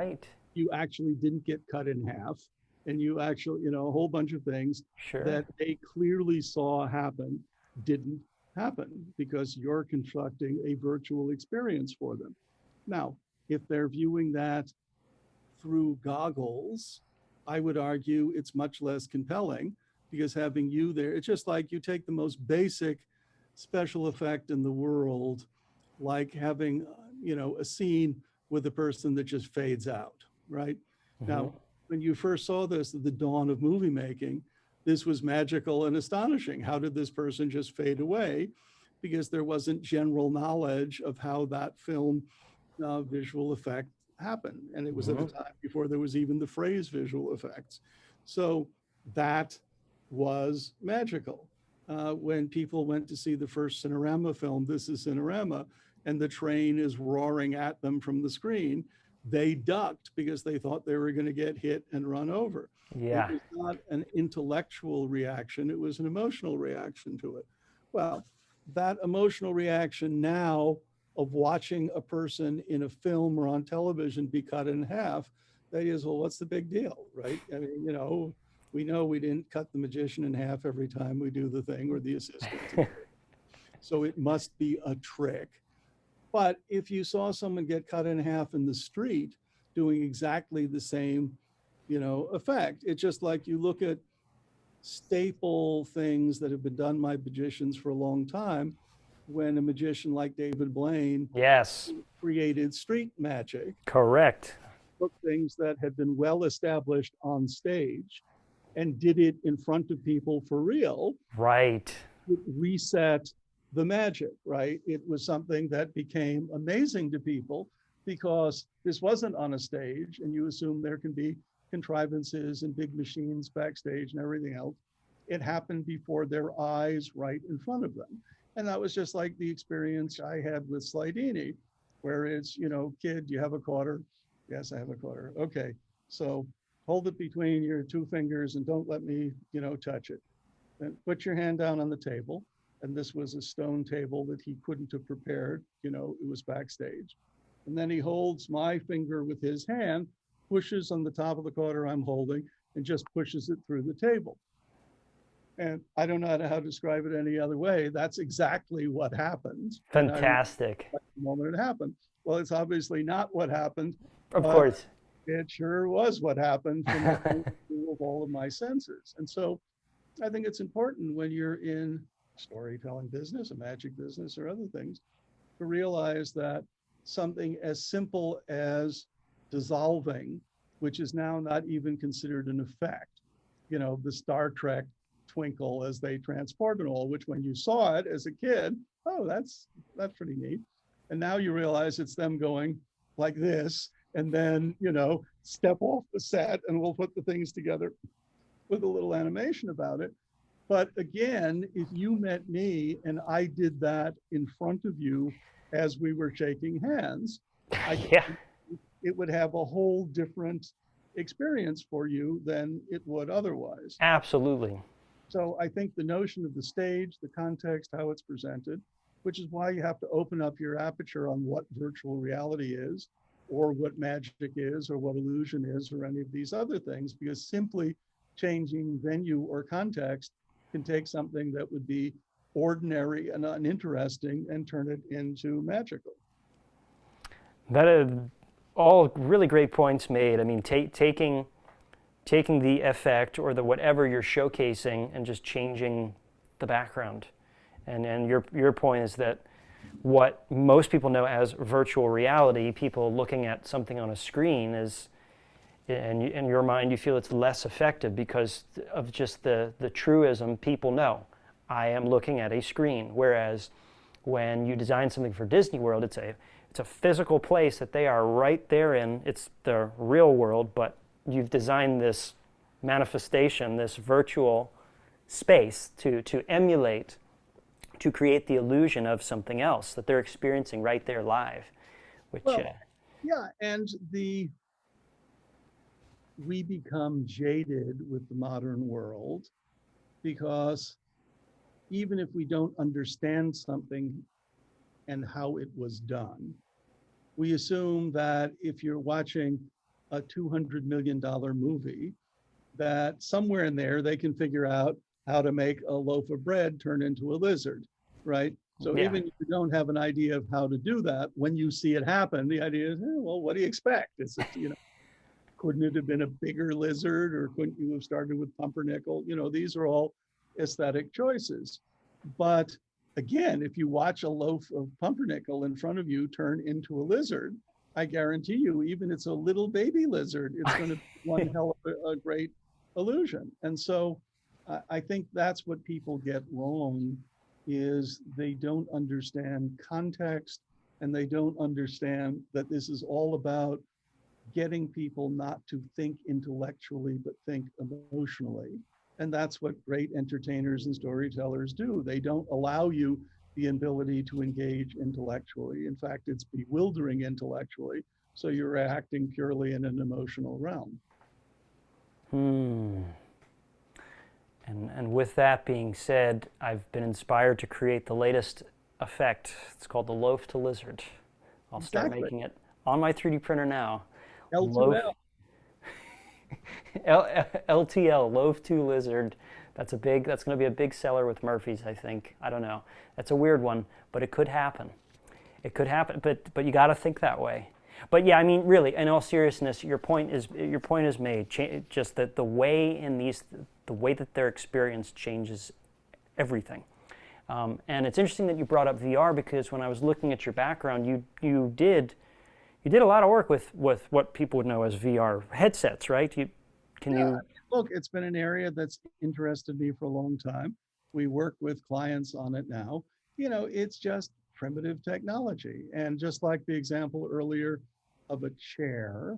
you actually didn't get cut in half, and you actually, a whole bunch of things that they clearly saw happen didn't happen because you're constructing a virtual experience for them. Now, if they're viewing that through goggles, I would argue it's much less compelling, because having you there, it's just like you take the most basic special effect in the world, like having, a scene with a person that just fades out, right? Now, when you first saw this at the dawn of movie making, this was magical and astonishing. How did this person just fade away? Because there wasn't general knowledge of how that film visual effect happened. And it was at a time before there was even the phrase visual effects. So that was magical. When people went to see the first Cinerama film, This is Cinerama, and the train is roaring at them from the screen, they ducked because they thought they were going to get hit and run over. It Yeah. was not an intellectual reaction, it was an emotional reaction to it. Well, that emotional reaction now of watching a person in a film or on television be cut in half, that is, well, what's the big deal, right? I mean, we know we didn't cut the magician in half every time we do the thing or the assistant. So it must be a trick. But if you saw someone get cut in half in the street doing exactly the same, effect, it's just like you look at staple things that have been done by magicians for a long time. When a magician like David Blaine Yes. created street magic, Correct. took things that had been well established on stage and did it in front of people for real. Right. It reset the magic, right? It was something that became amazing to people because this wasn't on a stage, and you assume there can be contrivances and big machines backstage and everything else. It happened before their eyes, right in front of them. And that was just like the experience I had with Slidini, where it's, kid, you have a quarter? Yes, I have a quarter. Okay, so hold it between your two fingers and don't let me, touch it. Then put your hand down on the table. And this was a stone table that he couldn't have prepared, it was backstage. And then he holds my finger with his hand, pushes on the top of the quarter I'm holding, and just pushes it through the table. And I don't know how to describe it any other way. That's exactly what happened. Fantastic. The moment it happened. Well, it's obviously not what happened. Of course. It sure was what happened from the point of view of all of my senses. And so I think it's important when you're in storytelling business, a magic business, or other things, to realize that something as simple as dissolving, which is now not even considered an effect, the Star Trek twinkle as they transport and all, which when you saw it as a kid, oh, that's pretty neat. And now you realize it's them going like this, and then, step off the set and we'll put the things together with a little animation about it. But again, if you met me and I did that in front of you as we were shaking hands, it would have a whole different experience for you than it would otherwise. Absolutely. So I think the notion of the stage, the context, how it's presented, which is why you have to open up your aperture on what virtual reality is, or what magic is, or what illusion is, or any of these other things, because simply changing venue or context can take something that would be ordinary and uninteresting and turn it into magical. That is all really great points made. I mean, taking the effect or the whatever you're showcasing and just changing the background. And your point is that what most people know as virtual reality, people looking at something on a screen, is, in your mind, you feel it's less effective because of just the truism people know. I am looking at a screen. Whereas when you design something for Disney World, it's a physical place that they are right there in. It's the real world, but you've designed this manifestation, this virtual space to emulate, to create the illusion of something else that they're experiencing right there live. Which, yeah, and we become jaded with the modern world because even if we don't understand something and how it was done, we assume that if you're watching a $200 million movie, that somewhere in there they can figure out how to make a loaf of bread turn into a lizard, right? So even if you don't have an idea of how to do that, when you see it happen, the idea is, well, what do you expect? It's, couldn't it have been a bigger lizard, or couldn't you have started with pumpernickel? These are all aesthetic choices. But again, if you watch a loaf of pumpernickel in front of you turn into a lizard, I guarantee you, even it's a little baby lizard, it's going to be one hell of a great illusion. And so I think that's what people get wrong, is they don't understand context, and they don't understand that this is all about getting people not to think intellectually, but think emotionally. And that's what great entertainers and storytellers do. They don't allow you the ability to engage intellectually. In fact, it's bewildering intellectually. So you're acting purely in an emotional realm. And with that being said, I've been inspired to create the latest effect. It's called the loaf to lizard. I'll start Exactly. making it on my 3D printer now. Loaf, L2L. LTL, loaf to lizard. That's going to be a big seller with Murphy's, I think. I don't know. That's a weird one, but it could happen. It could happen, but you got to think that way. But yeah, I mean, really, in all seriousness, your point is made. Just that the way that their experience changes everything. And it's interesting that you brought up VR, because when I was looking at your background, you did a lot of work with what people would know as VR headsets, right? Look, it's been an area that's interested me for a long time. We work with clients on it now. It's just primitive technology. And just like the example earlier of a chair,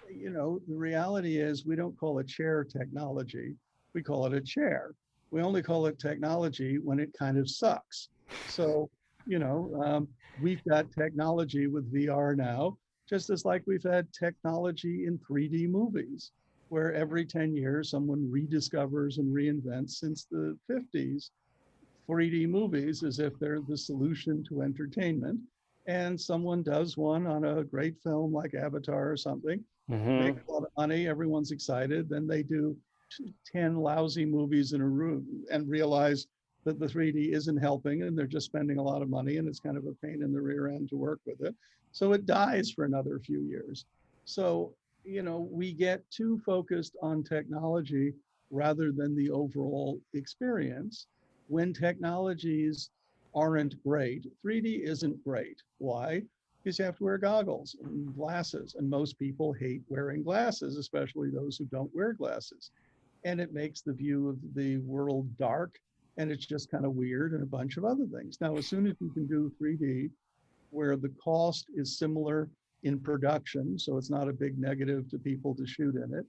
the reality is we don't call a chair technology. We call it a chair. We only call it technology when it kind of sucks. So, we've got technology with VR now, just as like we've had technology in 3D movies, where every 10 years someone rediscovers and reinvents. Since the 50s, 3D movies as if they're the solution to entertainment. And someone does one on a great film like Avatar or something, make a lot of money, everyone's excited. Then they do 10 lousy movies in a room and realize that the 3D isn't helping and they're just spending a lot of money and it's kind of a pain in the rear end to work with it. So it dies for another few years. So, we get too focused on technology rather than the overall experience. When technologies aren't great, 3D isn't great. Why? Because you have to wear goggles and glasses, and most people hate wearing glasses, especially those who don't wear glasses. And it makes the view of the world dark, and it's just kind of weird, and a bunch of other things. Now, as soon as you can do 3D, where the cost is similar in production, so it's not a big negative to people to shoot in it,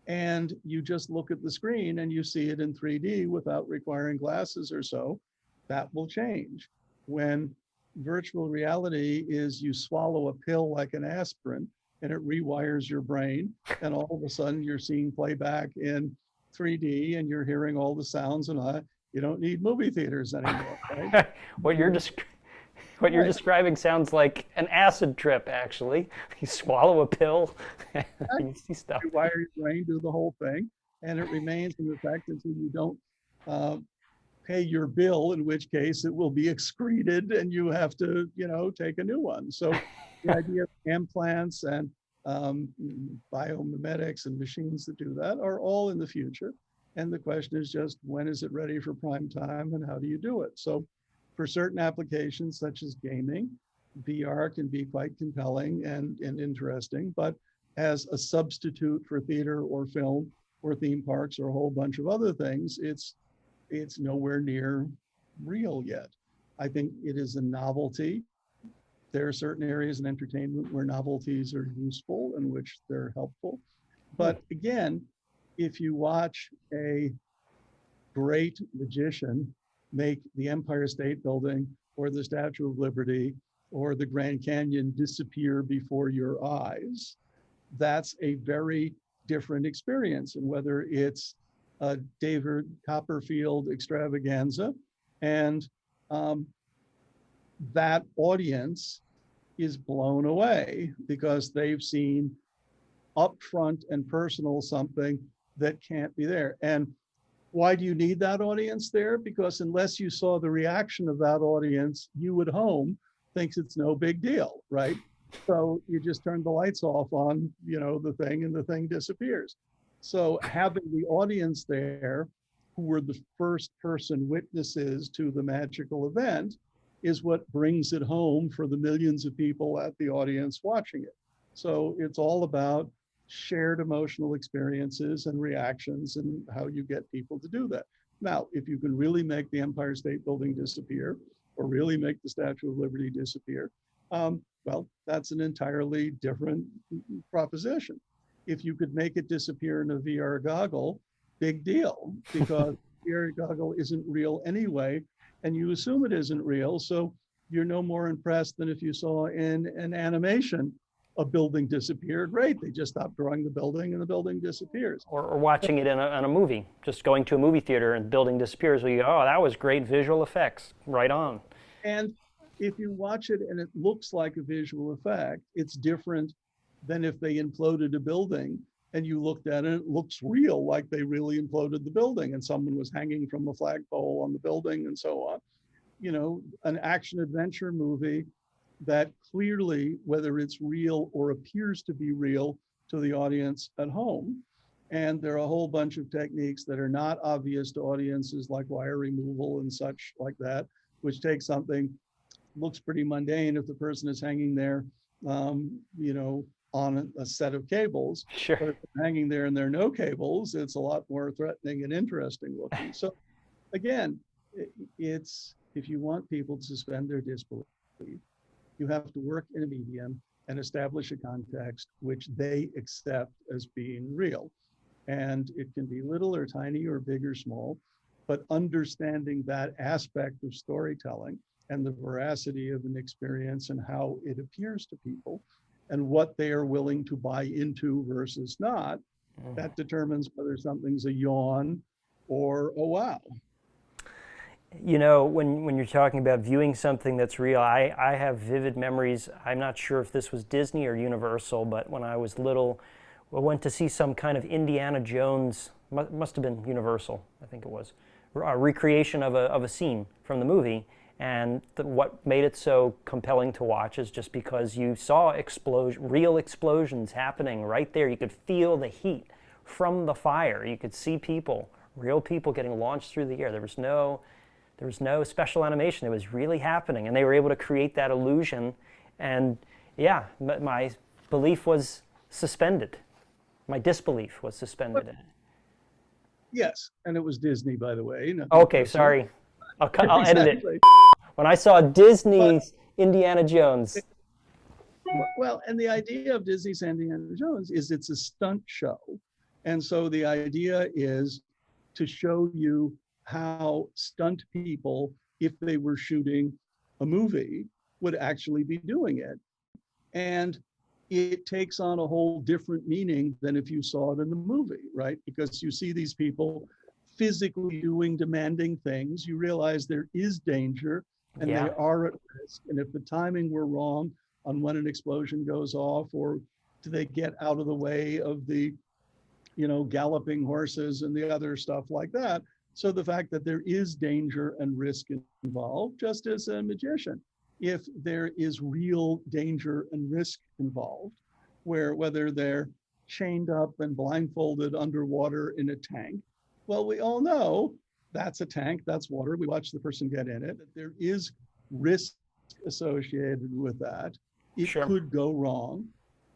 and you just look at the screen and you see it in 3D without requiring glasses or so, that will change. When virtual reality is you swallow a pill like an aspirin and it rewires your brain, and all of a sudden you're seeing playback in 3D and you're hearing all the sounds, and you don't need movie theaters anymore, right? What you're describing sounds like an acid trip, actually. You swallow a pill and you see stuff. You wire your brain, do the whole thing, and it remains in effect until you don't pay your bill, in which case it will be excreted and you have to, take a new one. So the idea of implants and biomimetics and machines that do that are all in the future. And the question is just, when is it ready for prime time and how do you do it? So for certain applications such as gaming, VR can be quite compelling and interesting, but as a substitute for theater or film or theme parks or a whole bunch of other things, it's nowhere near real yet. I think it is a novelty. There are certain areas in entertainment where novelties are useful and which they're helpful. But again, if you watch a great magician make the Empire State Building or the Statue of Liberty or the Grand Canyon disappear before your eyes, that's a very different experience. And whether it's a David Copperfield extravaganza, and that audience is blown away because they've seen upfront and personal something that can't be there. And why do you need that audience there? Because unless you saw the reaction of that audience, you at home thinks it's no big deal, right? So you just turn the lights off on, the thing, and the thing disappears. So having the audience there, who were the first person witnesses to the magical event, is what brings it home for the millions of people at the audience watching it. So it's all about shared emotional experiences and reactions and how you get people to do that. Now, if you can really make the Empire State Building disappear or really make the Statue of Liberty disappear, well, that's an entirely different proposition. If you could make it disappear in a VR goggle, big deal, because VR goggle isn't real anyway, and you assume it isn't real, so you're no more impressed than if you saw in an animation a building disappeared. Great, they just stopped drawing the building and the building disappears. Or watching it in a movie, just going to a movie theater and the building disappears. Where you go, oh, that was great visual effects, right on. And if you watch it and it looks like a visual effect, it's different than if they imploded a building and you looked at it, it looks real, like they really imploded the building and someone was hanging from a flagpole on the building and so on. You know, an action adventure movie that clearly, whether it's real or appears to be real to the audience at home. And there are a whole bunch of techniques that are not obvious to audiences, like wire removal and such like that, which takes something, looks pretty mundane if the person is hanging there, you know, on a set of cables. Sure. But if they're hanging there and there are no cables, it's a lot more threatening and interesting looking. So again, it's, if you want people to suspend their disbelief, you have to work in a medium and establish a context which they accept as being real. And it can be little or tiny or big or small, but understanding that aspect of storytelling and the veracity of an experience and how it appears to people and what they are willing to buy into versus not, that determines whether something's a yawn or a wow. You know, when you're talking about viewing something that's real, I have vivid memories. I'm not sure if this was Disney or Universal, but when I was little, I went to see some kind of Indiana Jones, must have been Universal, I think it was, a recreation of a scene from the movie. And what made it so compelling to watch is just because you saw real explosions happening right there. You could feel the heat from the fire. You could see people, real people getting launched through the air. There was no special animation. It was really happening, and they were able to create that illusion. And yeah, my belief was suspended. My disbelief was suspended. Yes, and it was Disney, by the way. Okay, sorry. I'll edit it. When I saw Disney's Indiana Jones. Well, and the idea of Disney's Indiana Jones is it's a stunt show. And so the idea is to show you how stunt people, if they were shooting a movie, would actually be doing it. And it takes on a whole different meaning than if you saw it in the movie, right? Because you see these people physically doing demanding things, you realize there is danger and they are at risk. And if the timing were wrong on when an explosion goes off, or do they get out of the way of the, you know, galloping horses and the other stuff like that. So the fact that there is danger and risk involved, just as a magician, if there is real danger and risk involved, whether they're chained up and blindfolded underwater in a tank, well, we all know that's a tank, that's water. We watch the person get in it. There is risk associated with that. It could go wrong.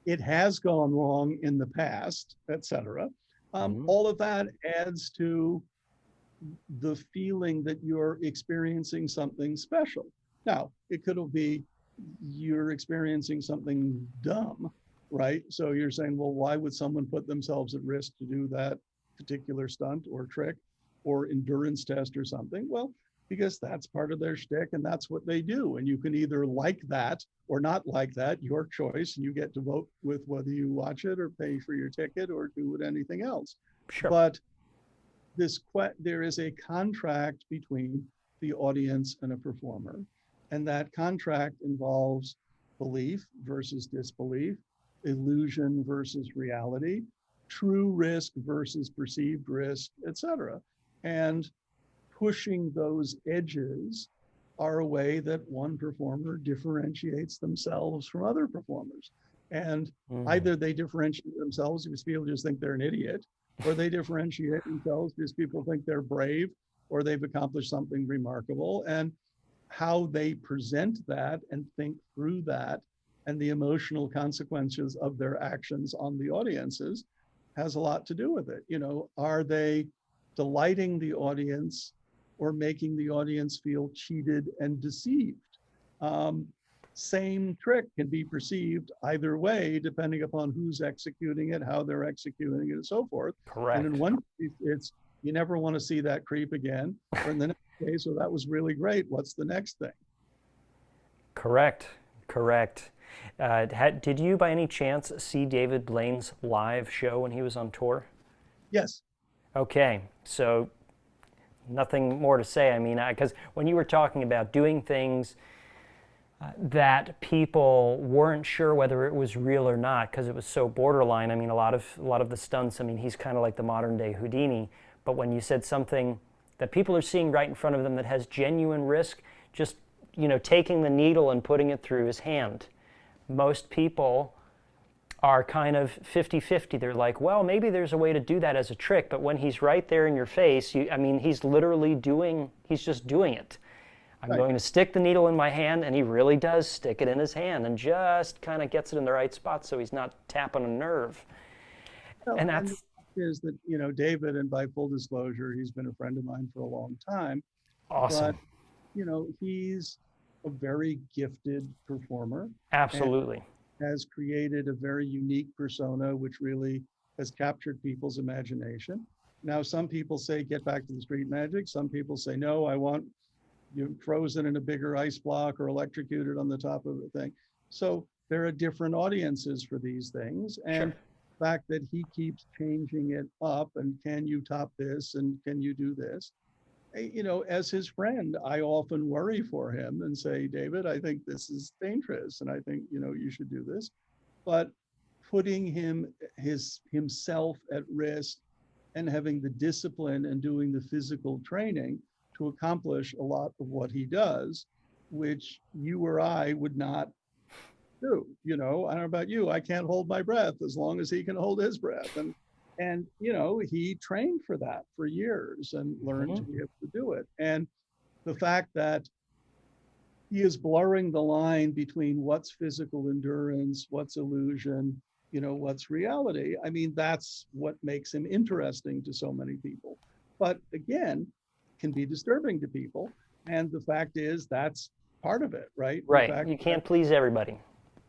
It has gone wrong in the past, etc. All of that adds to the feeling that you're experiencing something special. Now, it could be you're experiencing something dumb, right? So you're saying, well, why would someone put themselves at risk to do that particular stunt or trick or endurance test or something? Well, because that's part of their shtick and that's what they do. And you can either like that or not like that, your choice, and you get to vote with whether you watch it or pay for your ticket or do it anything else. Sure. But there is a contract between the audience and a performer. And that contract involves belief versus disbelief, illusion versus reality, true risk versus perceived risk, etc. And pushing those edges are a way that one performer differentiates themselves from other performers. And either they differentiate themselves because people just think they're an idiot, or they differentiate themselves because people think they're brave or they've accomplished something remarkable. And how they present that and think through that and the emotional consequences of their actions on the audiences has a lot to do with it. You know, are they delighting the audience or making the audience feel cheated and deceived? Same trick can be perceived either way, depending upon who's executing it, how they're executing it, and so forth. Correct. And in one case, it's you never want to see that creep again. Or in the next case, well, that was really great. What's the next thing? Correct. Did you by any chance see David Blaine's live show when he was on tour? Yes. Okay, so nothing more to say. I mean, because when you were talking about doing things that people weren't sure whether it was real or not because it was so borderline. I mean, a lot of the stunts. I mean, he's kind of like the modern day Houdini. But when you said something that people are seeing right in front of them that has genuine risk, just taking the needle and putting it through his hand. Most people are kind of 50-50. They're like, well, maybe there's a way to do that as a trick, but when he's right there in your face, he's literally he's just doing it. I'm going to stick the needle in my hand, and he really does stick it in his hand and just kind of gets it in the right spot so he's not tapping a nerve. Well, and the fact is that, David, and by full disclosure, he's been a friend of mine for a long time. Awesome. But, he's a very gifted performer. Absolutely. Has created a very unique persona, which really has captured people's imagination. Now, some people say, get back to the street magic. Some people say, no, I want you frozen in a bigger ice block or electrocuted on the top of a thing. So there are different audiences for these things. And the fact that he keeps changing it up and can you top this and can you do this? As his friend, I often worry for him and say, David, I think this is dangerous. And I think, you should do this. But putting himself at risk and having the discipline and doing the physical training to accomplish a lot of what he does, which you or I would not do. I don't know about you. I can't hold my breath as long as he can hold his breath. And he trained for that for years and learned to be able to do it. And the fact that he is blurring the line between what's physical endurance, what's illusion, what's reality. I mean, that's what makes him interesting to so many people. But again, can be disturbing to people. And the fact is that's part of it, right? Right. You can't please everybody.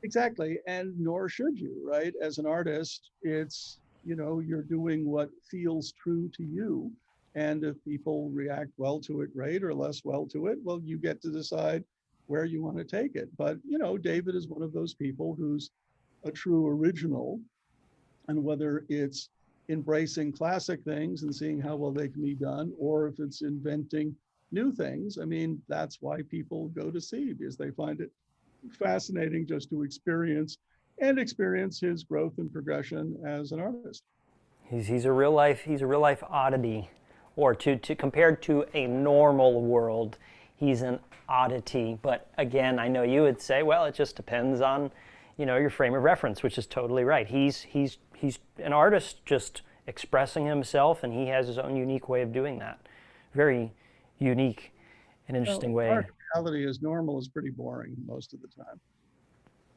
Exactly. And nor should you, right? As an artist, it's, you're doing what feels true to you. And if people react well to it, great, or less well to it, well, you get to decide where you want to take it. But, David is one of those people who's a true original. And whether it's embracing classic things and seeing how well they can be done, or if it's inventing new things, I mean, that's why people go to see, because they find it fascinating just to experience his growth and progression as an artist. He's a real life oddity, or to compared to a normal world, he's an oddity. But again, I know you would say, well, it just depends on your frame of reference, which is totally right. He's an artist just expressing himself, and he has his own unique way of doing that. Very unique and interesting way. Our reality is normal is pretty boring most of the time.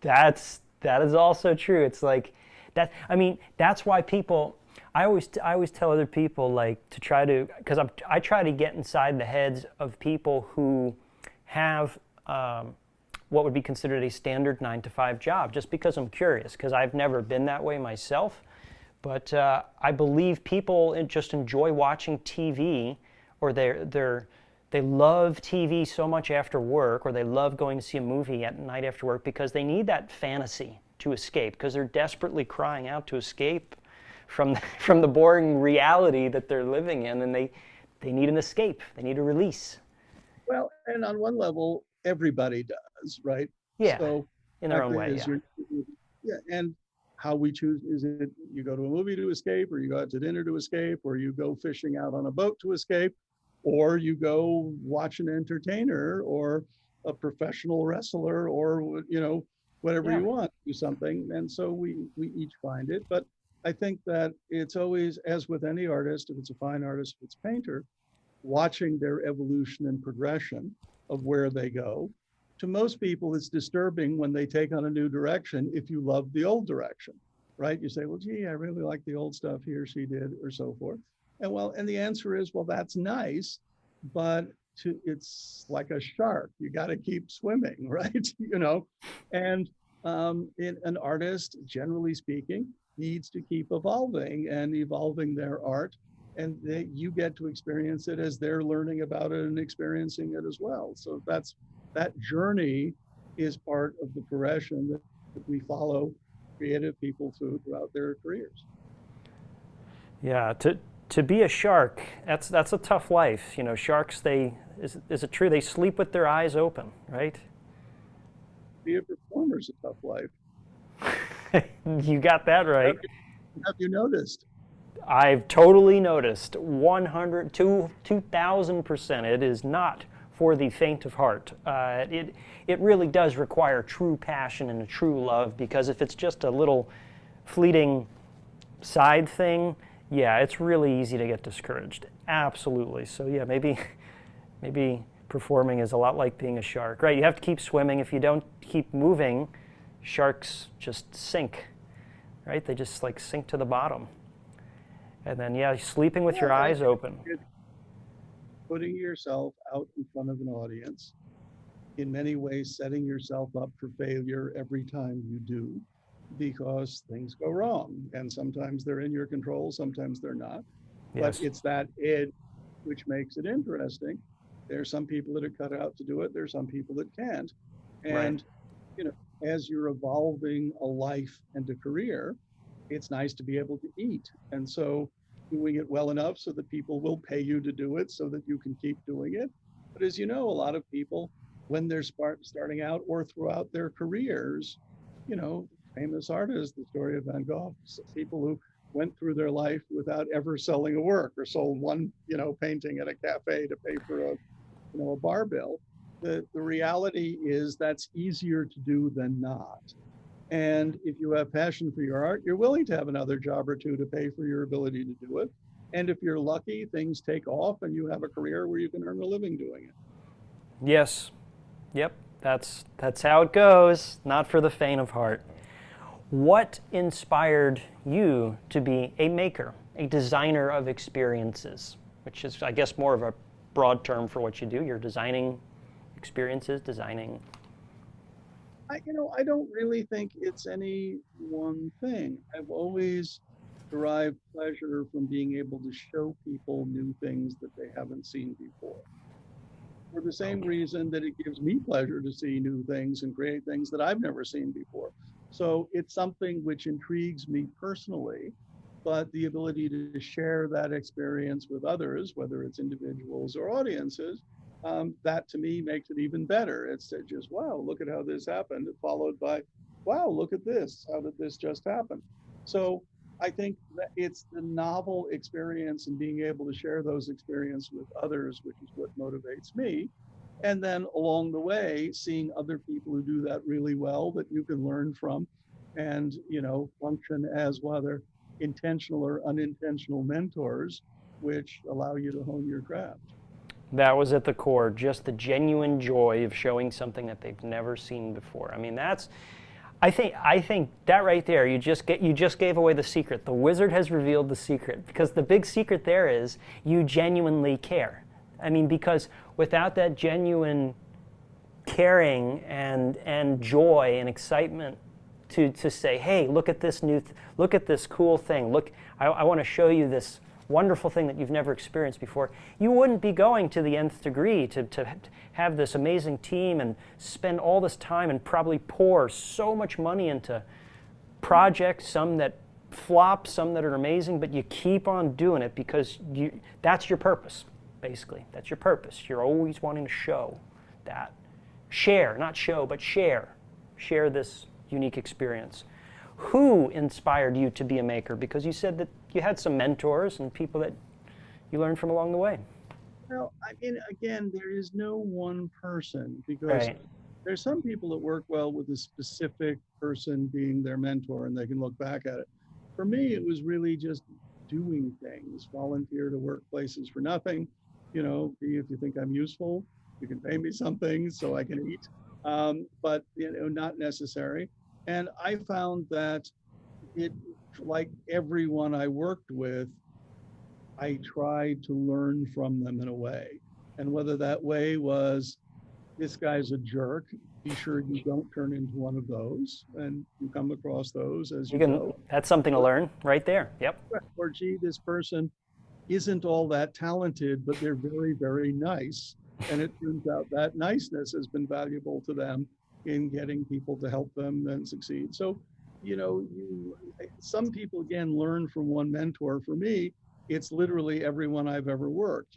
That is also true. It's like that. I mean, that's why people. I always tell other people, like, to try to, because I try to get inside the heads of people who have what would be considered a standard 9-to-5 job, just because I'm curious, because I've never been that way myself. But I believe people just enjoy watching TV, or they love TV so much after work, or they love going to see a movie at night after work because they need that fantasy to escape, because they're desperately crying out to escape from the boring reality that they're living in, and they need an escape. They need a release. Well, and on one level, everybody does, right? Yeah, so in their own way, yeah. And how we choose, is it you go to a movie to escape, or you go out to dinner to escape, or you go fishing out on a boat to escape, or you go watch an entertainer or a professional wrestler, or whatever you want, do something. And so we each find it. But I think that it's always, as with any artist, if it's a fine artist, if it's a painter, watching their evolution and progression of where they go. To most people, it's disturbing when they take on a new direction if you love the old direction, right? You say, well, gee, I really like the old stuff he or she did, or so forth. And the answer is, well, that's nice, but it's like a shark. You got to keep swimming, right? And an artist, generally speaking, needs to keep evolving their art, and you get to experience it as they're learning about it and experiencing it as well. So that journey is part of the progression that we follow creative people throughout their careers. Yeah, to be a shark, that's a tough life. You know, sharks, is it true they sleep with their eyes open, right? Be a performer is a tough life. You got that right. Have you noticed? I've totally noticed 100, 2000%. It is not for the faint of heart. It really does require true passion and a true love, because if it's just a little fleeting side thing, yeah, it's really easy to get discouraged. Absolutely. So yeah, maybe performing is a lot like being a shark, right? You have to keep swimming. If you don't keep moving, sharks just sink, right? They just like sink to the bottom. And then, yeah, sleeping with your eyes open. Putting yourself out in front of an audience, in many ways setting yourself up for failure every time you do, because things go wrong. And sometimes they're in your control, sometimes they're not. Yes. But it's that edge which makes it interesting. There's some people that are cut out to do it. There's some people that can't. And, Right. you know, as you're evolving a life and a career, it's nice to be able to eat. And so doing it well enough so that people will pay you to do it so that you can keep doing it. But as you know, a lot of people, when they're starting out or throughout their careers, you know, famous artists, the story of Van Gogh, people who went through their life without ever selling a work, or sold one, you know, painting at a cafe to pay for a, you know, a bar bill. The reality is that's easier to do than not. And if you have passion for your art, you're willing to have another job or two to pay for your ability to do it. And if you're lucky, things take off and you have a career where you can earn a living doing it. Yes. Yep. That's how it goes. Not for the faint of heart. What inspired you to be a maker, a designer of experiences, which is, I guess, more of a broad term for what you do? You're designing experiences, designing. I don't really think it's any one thing. I've always derived pleasure from being able to show people new things that they haven't seen before. For the same reason that it gives me pleasure to see new things and create things that I've never seen before. So it's something which intrigues me personally, but the ability to share that experience with others, whether it's individuals or audiences, that to me makes it even better. It's just, wow, look at how this happened, followed by, wow, look at this. How did this just happen? So I think that it's the novel experience and being able to share those experiences with others, which is what motivates me. And then along the way, seeing other people who do that really well that you can learn from and, you know, function as whether intentional or unintentional mentors, which allow you to hone your craft. That was at the core, just the genuine joy of showing something that they've never seen before. I mean, I think that right there, you just gave away the secret. The wizard has revealed the secret, because the big secret there is you genuinely care. I mean, because without that genuine caring and joy and excitement to say, hey, look at this look at this cool thing. Look, I want to show you this wonderful thing that you've never experienced before. You wouldn't be going to the nth degree to have this amazing team and spend all this time and probably pour so much money into projects, some that flop, some that are amazing, but you keep on doing it because that's your purpose, basically. That's your purpose. You're always wanting to show that. Share, not show, but share. Share this unique experience. Who inspired you to be a maker? Because you said that you had some mentors and people that you learned from along the way. Well, I mean, again, there is no one person, because Right. there's some people that work well with a specific person being their mentor and they can look back at it. For me, it was really just doing things, volunteer to work places for nothing. You know, if you think I'm useful, you can pay me something so I can eat, but, you know, not necessary. And I found that it, like everyone I worked with, I tried to learn from them in a way. And whether that way was, this guy's a jerk, be sure you don't turn into one of those. And you come across those as you go. That's something to learn right there. Yep. Or, gee, this person isn't all that talented, but they're very, very nice. And it turns out that niceness has been valuable to them. in getting people to help them and succeed. So, some people again learn from one mentor. For me, it's literally everyone I've ever worked.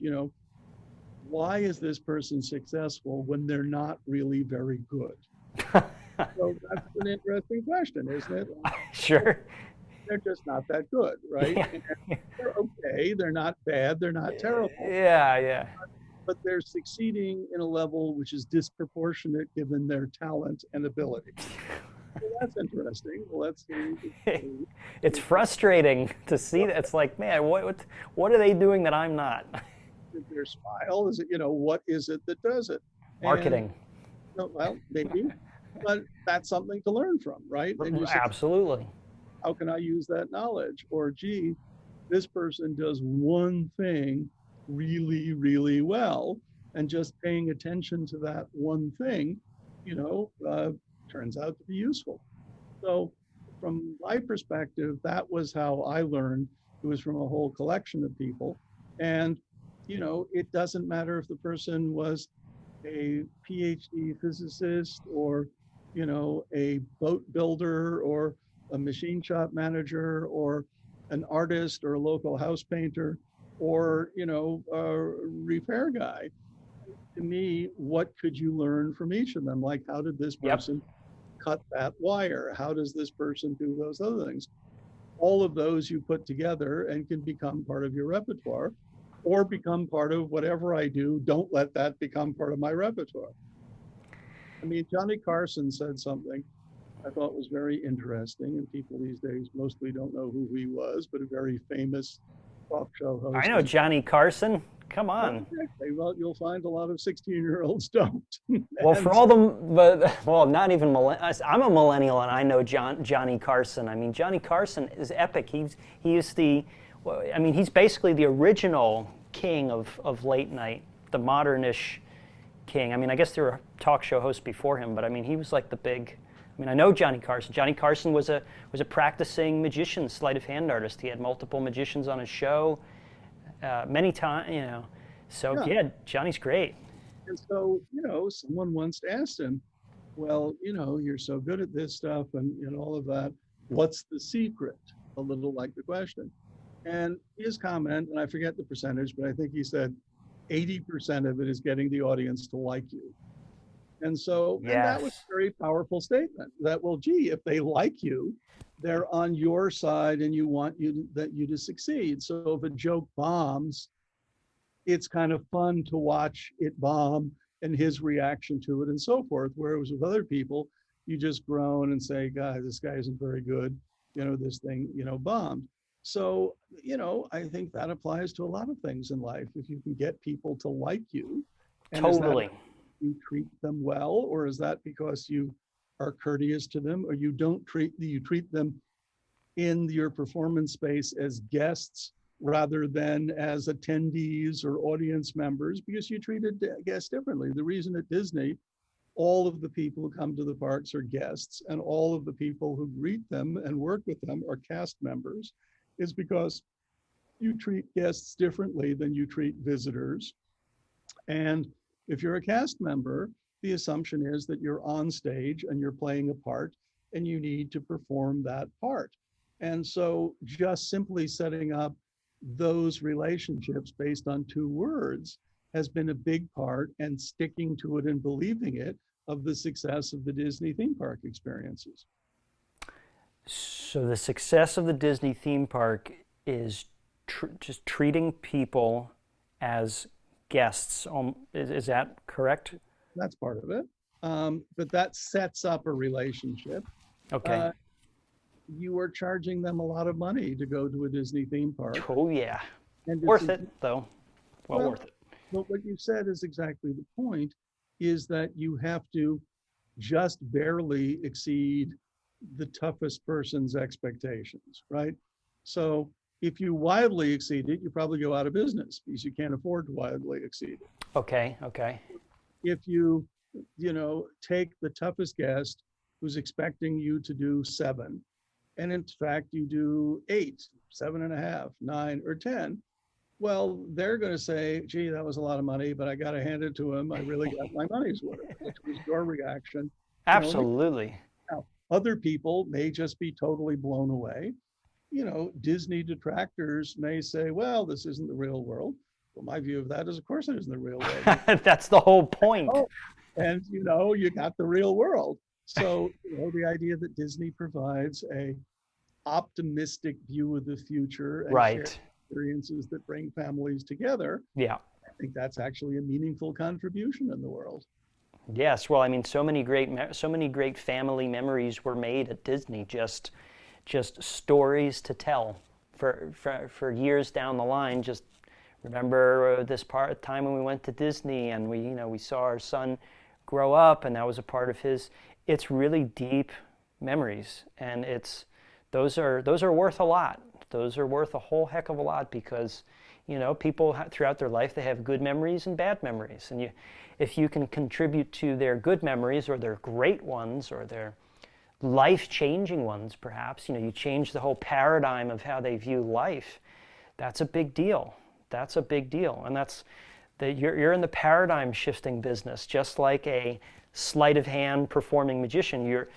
Why is this person successful when they're not really very good? So that's an interesting question, isn't it? Sure. They're just not that good, right? Yeah. And they're okay, they're not bad, they're not terrible, Yeah. but they're succeeding in a level which is disproportionate given their talent and ability. Well, that's interesting. Well, let's see. It's frustrating to see that. It's like, man, what are they doing that I'm not? Their style is it, what is it that does it? Marketing. Well, maybe, but that's something to learn from, right? And you say, Absolutely. how can I use that knowledge? Or, gee, this person does one thing really, really well, and just paying attention to that one thing, turns out to be useful. So from my perspective, that was how I learned. It was from a whole collection of people. And, it doesn't matter if the person was a PhD physicist or, a boat builder or a machine shop manager or an artist or a local house painter or, a repair guy. To me, what could you learn from each of them? Like, how did this person cut that wire? How does this person do those other things? All of those you put together and can become part of your repertoire or become part of whatever I do. Don't let that become part of my repertoire. I mean, Johnny Carson said something I thought was very interesting, and people these days mostly don't know who he was, but a very famous talk show host. I know Johnny Carson. Come on. Okay, well, you'll find a lot of 16-year-olds don't. Well, for all the, well, not even, I'm a millennial and I know Johnny Carson. I mean, Johnny Carson is epic. He is he's basically the original king of late night, the modernish king. I mean, I guess there were talk show hosts before him, but I mean, he was like the big, I mean, I know Johnny Carson. Johnny Carson was a practicing magician, sleight of hand artist. He had multiple magicians on his show many times, So yeah, Johnny's great. And so, someone once asked him, well, you're so good at this stuff and all of that. What's the secret? A little like the question. And his comment, and I forget the percentage, but I think he said 80% of it is getting the audience to like you. And so and that was a very powerful statement that, well, gee, if they like you, they're on your side and you want you to succeed. So if a joke bombs, it's kind of fun to watch it bomb and his reaction to it and so forth. Whereas with other people, you just groan and say, God, this guy isn't very good. This thing, bombed. So, I think that applies to a lot of things in life. If you can get people to like you, and totally. You treat them well, or is that because you are courteous to them, or you treat them in your performance space as guests rather than as attendees or audience members, because you treated guests differently. The reason at Disney, all of the people who come to the parks are guests, and all of the people who greet them and work with them are cast members, is because you treat guests differently than you treat visitors. And if you're a cast member, the assumption is that you're on stage and you're playing a part and you need to perform that part. And so just simply setting up those relationships based on two words has been a big part, and sticking to it and believing it, of the success of the Disney theme park experiences. So the success of the Disney theme park is just treating people as guests. Is that correct? That's part of it. But that sets up a relationship. Okay. You are charging them a lot of money to go to a Disney theme park. Oh yeah. And worth it though. Well, worth it. But what you said is exactly the point, is that you have to just barely exceed the toughest person's expectations, right? So if you wildly exceed it, you probably go out of business because you can't afford to wildly exceed it. Okay. If you, take the toughest guest who's expecting you to do 7, and in fact you do 8, 7.5, 9, or 10, well, they're going to say, gee, that was a lot of money, but I got to hand it to him. I really got my money's worth, which was your reaction Absolutely. Now, other people may just be totally blown away. Disney detractors may say, well, this isn't the real world. Well, my view of that is, of course, it isn't the real world. That's the whole point. Oh, and you got the real world. So, the idea that Disney provides a optimistic view of the future and share experiences that bring families together. Yeah. I think that's actually a meaningful contribution in the world. Yes, well, I mean, so many great family memories were made at Disney, just stories to tell for years down the line. Just remember this time when we went to Disney and we saw our son grow up, and that was a part of his. It's really deep memories, and those are worth a lot. Those are worth a whole heck of a lot, because people throughout their life, they have good memories and bad memories, and if you can contribute to their good memories, or their great ones, or their life-changing ones, perhaps, you change the whole paradigm of how they view life. That's a big deal. That's a big deal, and you're in the paradigm shifting business, just like a sleight of hand performing magician. You're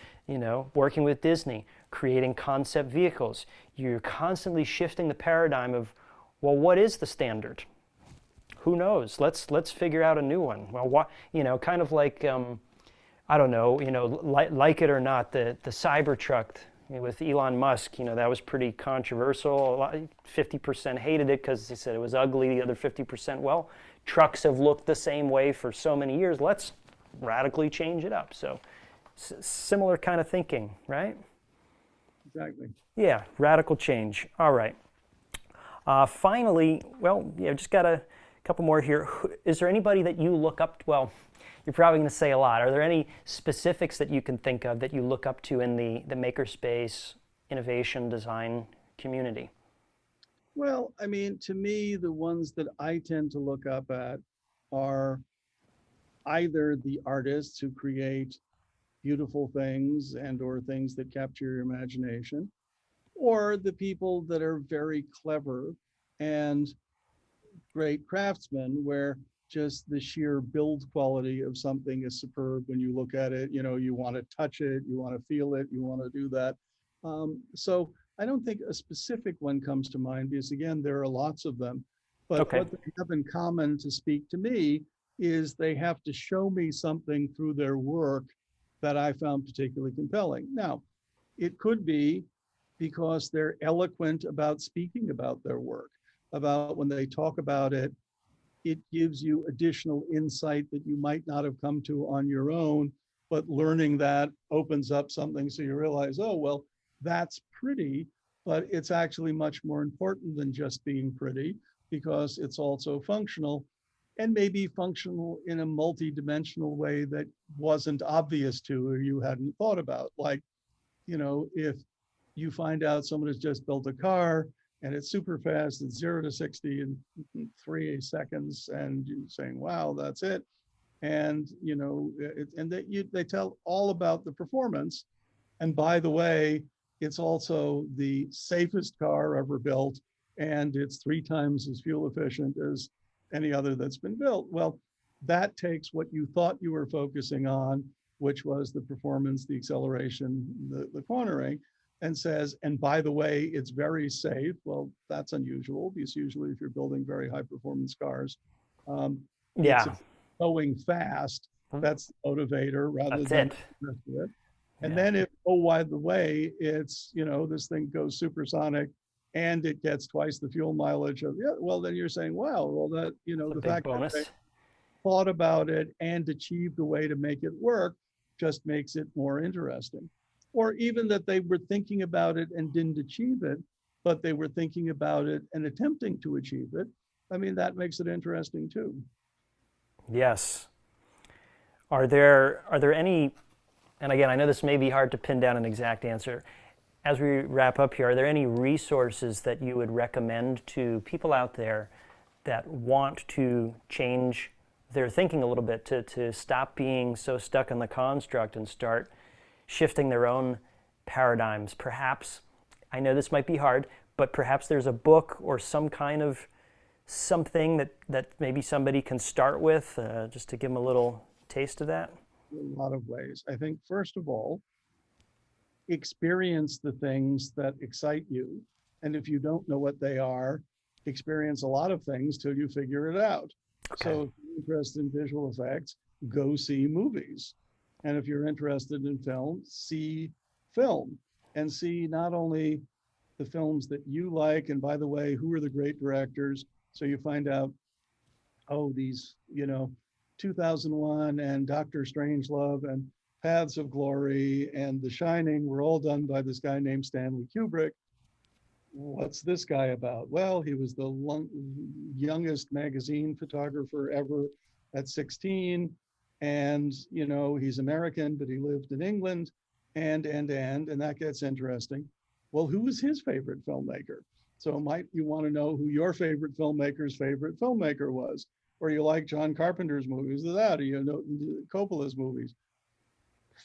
working with Disney, creating concept vehicles. You're constantly shifting the paradigm of, well, what is the standard? Who knows? Let's figure out a new one. Well, what kind of like I don't know, like it or not, the Cybertruck with Elon Musk, that was pretty controversial. 50% hated it because they said it was ugly. The other 50%, well, trucks have looked the same way for so many years. Let's radically change it up. So similar kind of thinking, right? Exactly. Yeah, radical change. All right. Finally, well, just got a couple more here. Is there anybody that you look up to? Well, you're probably going to say a lot. Are there any specifics that you can think of that you look up to in the makerspace innovation design community? Well, I mean, to me, the ones that I tend to look up at are either the artists who create beautiful things or things that capture your imagination, or the people that are very clever and great craftsmen, where just the sheer build quality of something is superb when you look at it. You want to touch it, you want to feel it, you want to do that. So I don't think a specific one comes to mind, because again, there are lots of them. But what they have in common to speak to me is they have to show me something through their work that I found particularly compelling. Now, it could be because they're eloquent about speaking about their work, about when they talk about it, it gives you additional insight that you might not have come to on your own, but learning that opens up something, so you realize, oh, well, that's pretty, but it's actually much more important than just being pretty, because it's also functional, and maybe functional in a multi-dimensional way that wasn't obvious to, or you hadn't thought about. Like, if you find out someone has just built a car and it's super fast, it's 0 to 60 in 3 seconds, and you're saying, wow, that's it. And, they tell all about the performance. And by the way, it's also the safest car ever built, and it's 3 times as fuel efficient as any other that's been built. Well, that takes what you thought you were focusing on, which was the performance, the acceleration, the cornering, and says, and by the way, it's very safe. Well, that's unusual, because usually if you're building very high performance cars, it's going fast. That's the motivator rather than the rest of it. And then if, oh, by the way, it's, this thing goes supersonic and it gets twice the fuel mileage of, well, then you're saying, wow, well, that, the fact that they thought about it and achieved a way to make it work just makes it more interesting. Or even that they were thinking about it and didn't achieve it, but they were thinking about it and attempting to achieve it. I mean, that makes it interesting too. Yes. Are there any, and again, I know this may be hard to pin down an exact answer. As we wrap up here, are there any resources that you would recommend to people out there that want to change their thinking a little bit, to stop being so stuck in the construct and start shifting their own paradigms? Perhaps, I know this might be hard, but perhaps there's a book or some kind of something that maybe somebody can start with, just to give them a little taste of that? in a lot of ways. I think, first of all, experience the things that excite you. And if you don't know what they are, experience a lot of things till you figure it out. Okay. So if you're interested in visual effects, go see movies. And if you're interested in film, see film and see not only the films that you like, and by the way, who are the great directors. So you find out, oh, these, 2001 and Doctor Strangelove and Paths of Glory and The Shining were all done by this guy named Stanley Kubrick. What's this guy about? Well, he was the youngest magazine photographer ever at 16. And, he's American, but he lived in England and that gets interesting. Well, who was his favorite filmmaker? So might you want to know who your favorite filmmaker's favorite filmmaker was? Or you like John Carpenter's movies or that, or Coppola's movies.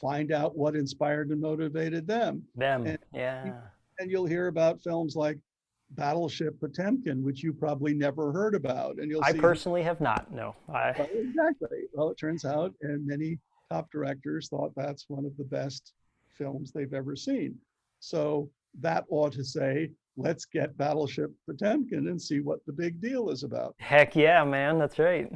Find out what inspired and motivated them. Yeah. And you'll hear about films like Battleship Potemkin, which you probably never heard about. And I personally have not, no. Exactly. Well, it turns out, and many top directors thought that's one of the best films they've ever seen. So that ought to say, let's get Battleship Potemkin and see what the big deal is about. Heck yeah, man, that's right.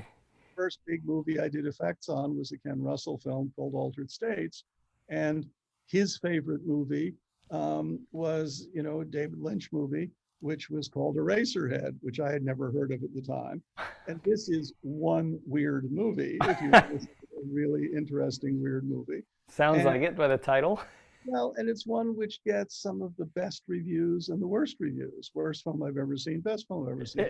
First big movie I did effects on was a Ken Russell film called Altered States. And his favorite movie was, a David Lynch movie, which was called Eraserhead, which I had never heard of at the time. And this is one weird movie, if you want to see a really interesting, weird movie. Sounds like it by the title. Well, and it's one which gets some of the best reviews and the worst reviews. Worst film I've ever seen, best film I've ever seen.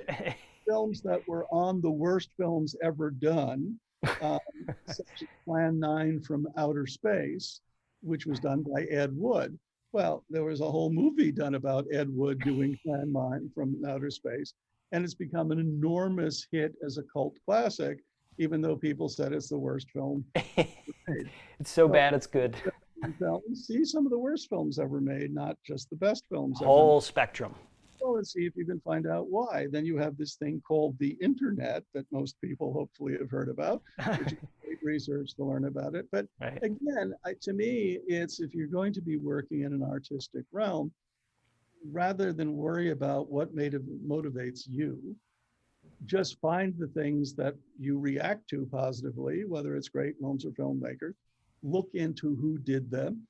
Films that were on the worst films ever done, such as Plan 9 from Outer Space, which was done by Ed Wood. Well, there was a whole movie done about Ed Wood doing Plan 9 from Outer Space, and it's become an enormous hit as a cult classic, even though people said it's the worst film ever made. It's so bad it's good. See some of the worst films ever made, not just the best films ever Whole made. spectrum. Well, let's see if you can find out why. Then you have this thing called the internet that most people hopefully have heard about, which is great research to learn about it. But Right. again, to me, it's if you're going to be working in an artistic realm, rather than worry about what motivates you, just find the things that you react to positively, whether it's great films or filmmakers. Look into who did them.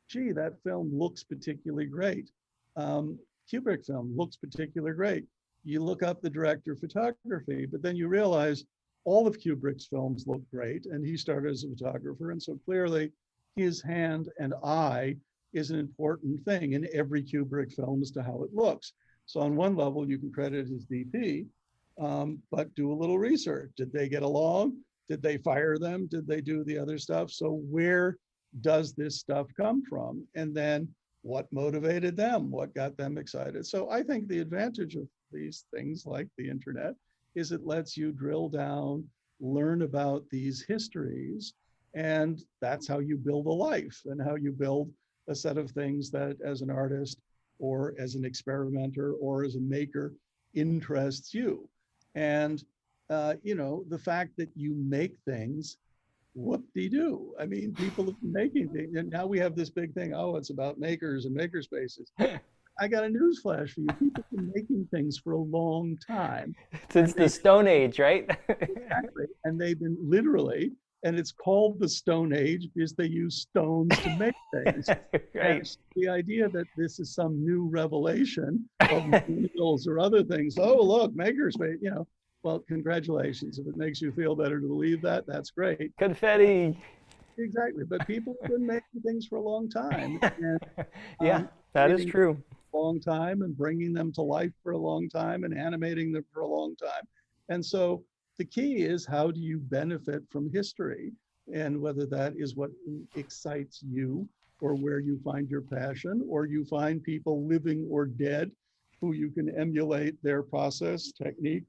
Gee, that film looks particularly great. Kubrick film looks particularly great. You look up the director of photography, but then you realize all of Kubrick's films look great, and he started as a photographer, and so clearly his hand and eye is an important thing in every Kubrick film as to how it looks. So on one level, you can credit his DP, but do a little research. Did they get along? Did they fire them? Did they do the other stuff? So where does this stuff come from? And then what motivated them? What got them excited? So I think the advantage of these things like the internet is it lets you drill down, learn about these histories, and that's how you build a life and how you build a set of things that as an artist or as an experimenter or as a maker interests you. And the fact that you make things, whoop-de-doo. I mean, people have been making things, and now we have this big thing, oh, it's about makers and maker spaces. I got a news flash for you. People have been making things for a long time. Since the Stone Age, right? Exactly. And they've been literally, and it's called the Stone Age because they use stones to make things. Right. And the idea that this is some new revelation of materials or other things, oh, look, makerspace, well, congratulations. If it makes you feel better to believe that, that's great. Confetti. Exactly. But people have been making things for a long time. And, Yeah, that is true. A long time and bringing them to life for a long time and animating them for a long time. And so the key is how do you benefit from history, and whether that is what excites you or where you find your passion, or you find people living or dead who you can emulate their process, technique,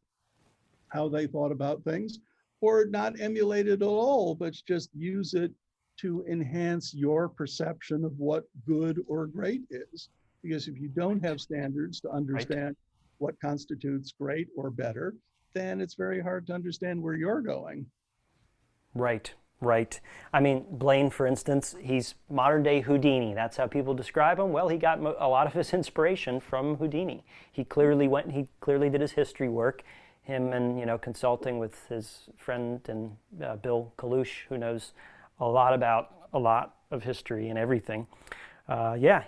how they thought about things, or not emulate it at all, but just use it to enhance your perception of what good or great is. Because if you don't have standards to understand what constitutes great or better, then it's very hard to understand where you're going. Right. Right. I mean, Blaine, for instance, he's modern day Houdini. That's how people describe him. Well, he got a lot of his inspiration from Houdini. He clearly did his history work. Him and, consulting with his friend and Bill Kalush, who knows a lot about a lot of history and everything.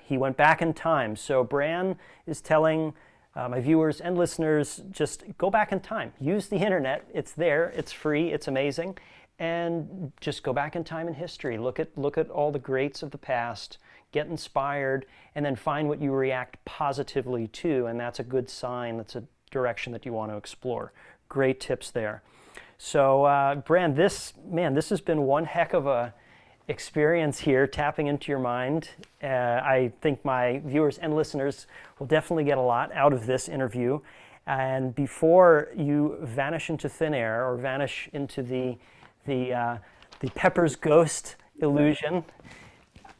He went back in time. So Bran is telling my viewers and listeners, just go back in time. Use the internet. It's there. It's free. It's amazing. And just go back in time in history. Look at all the greats of the past. Get inspired, and then find what you react positively to. And that's a good sign. That's a direction that you want to explore. Great tips there. So, Bran, this has been one heck of a experience here, tapping into your mind. I think my viewers and listeners will definitely get a lot out of this interview. And before you vanish into thin air or vanish into the Pepper's ghost illusion,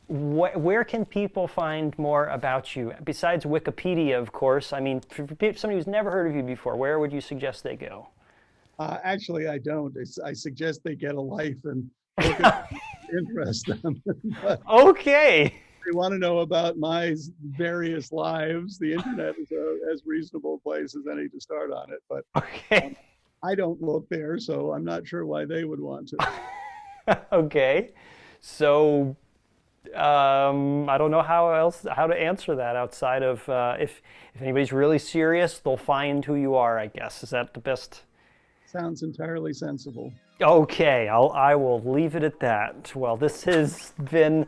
where can people find more about you? Besides Wikipedia, of course. I mean, for somebody who's never heard of you before, where would you suggest they go? Actually, I don't. I suggest they get a life and look at interest them. Okay. If they want to know about my various lives, the internet is as reasonable a place as any to start on it. But okay. I don't look there, so I'm not sure why they would want to. Okay. So I don't know how to answer that outside of if anybody's really serious, they'll find who you are, I guess. Is that the best? Sounds entirely sensible. Okay, I will leave it at that. Well, this has been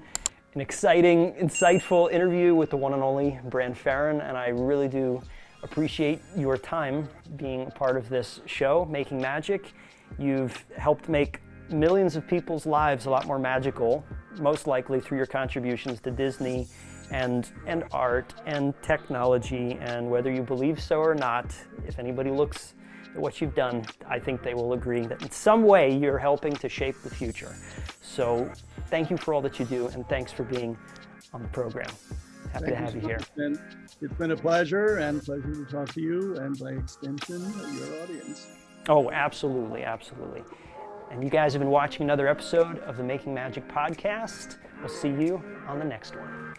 an exciting, insightful interview with the one and only Bran Ferren, and I really do appreciate your time being a part of this show, Making Magic. You've helped make millions of people's lives a lot more magical, most likely through your contributions to Disney and art and technology. And whether you believe so or not, if anybody looks at what you've done, I think they will agree that in some way you're helping to shape the future. So thank you for all that you do, and thanks for being on the program. Happy to have you here. It's been a pleasure, and pleasure to talk to you, and by extension, your audience. Oh, absolutely, absolutely. And you guys have been watching another episode of the Making Magic podcast. We'll see you on the next one.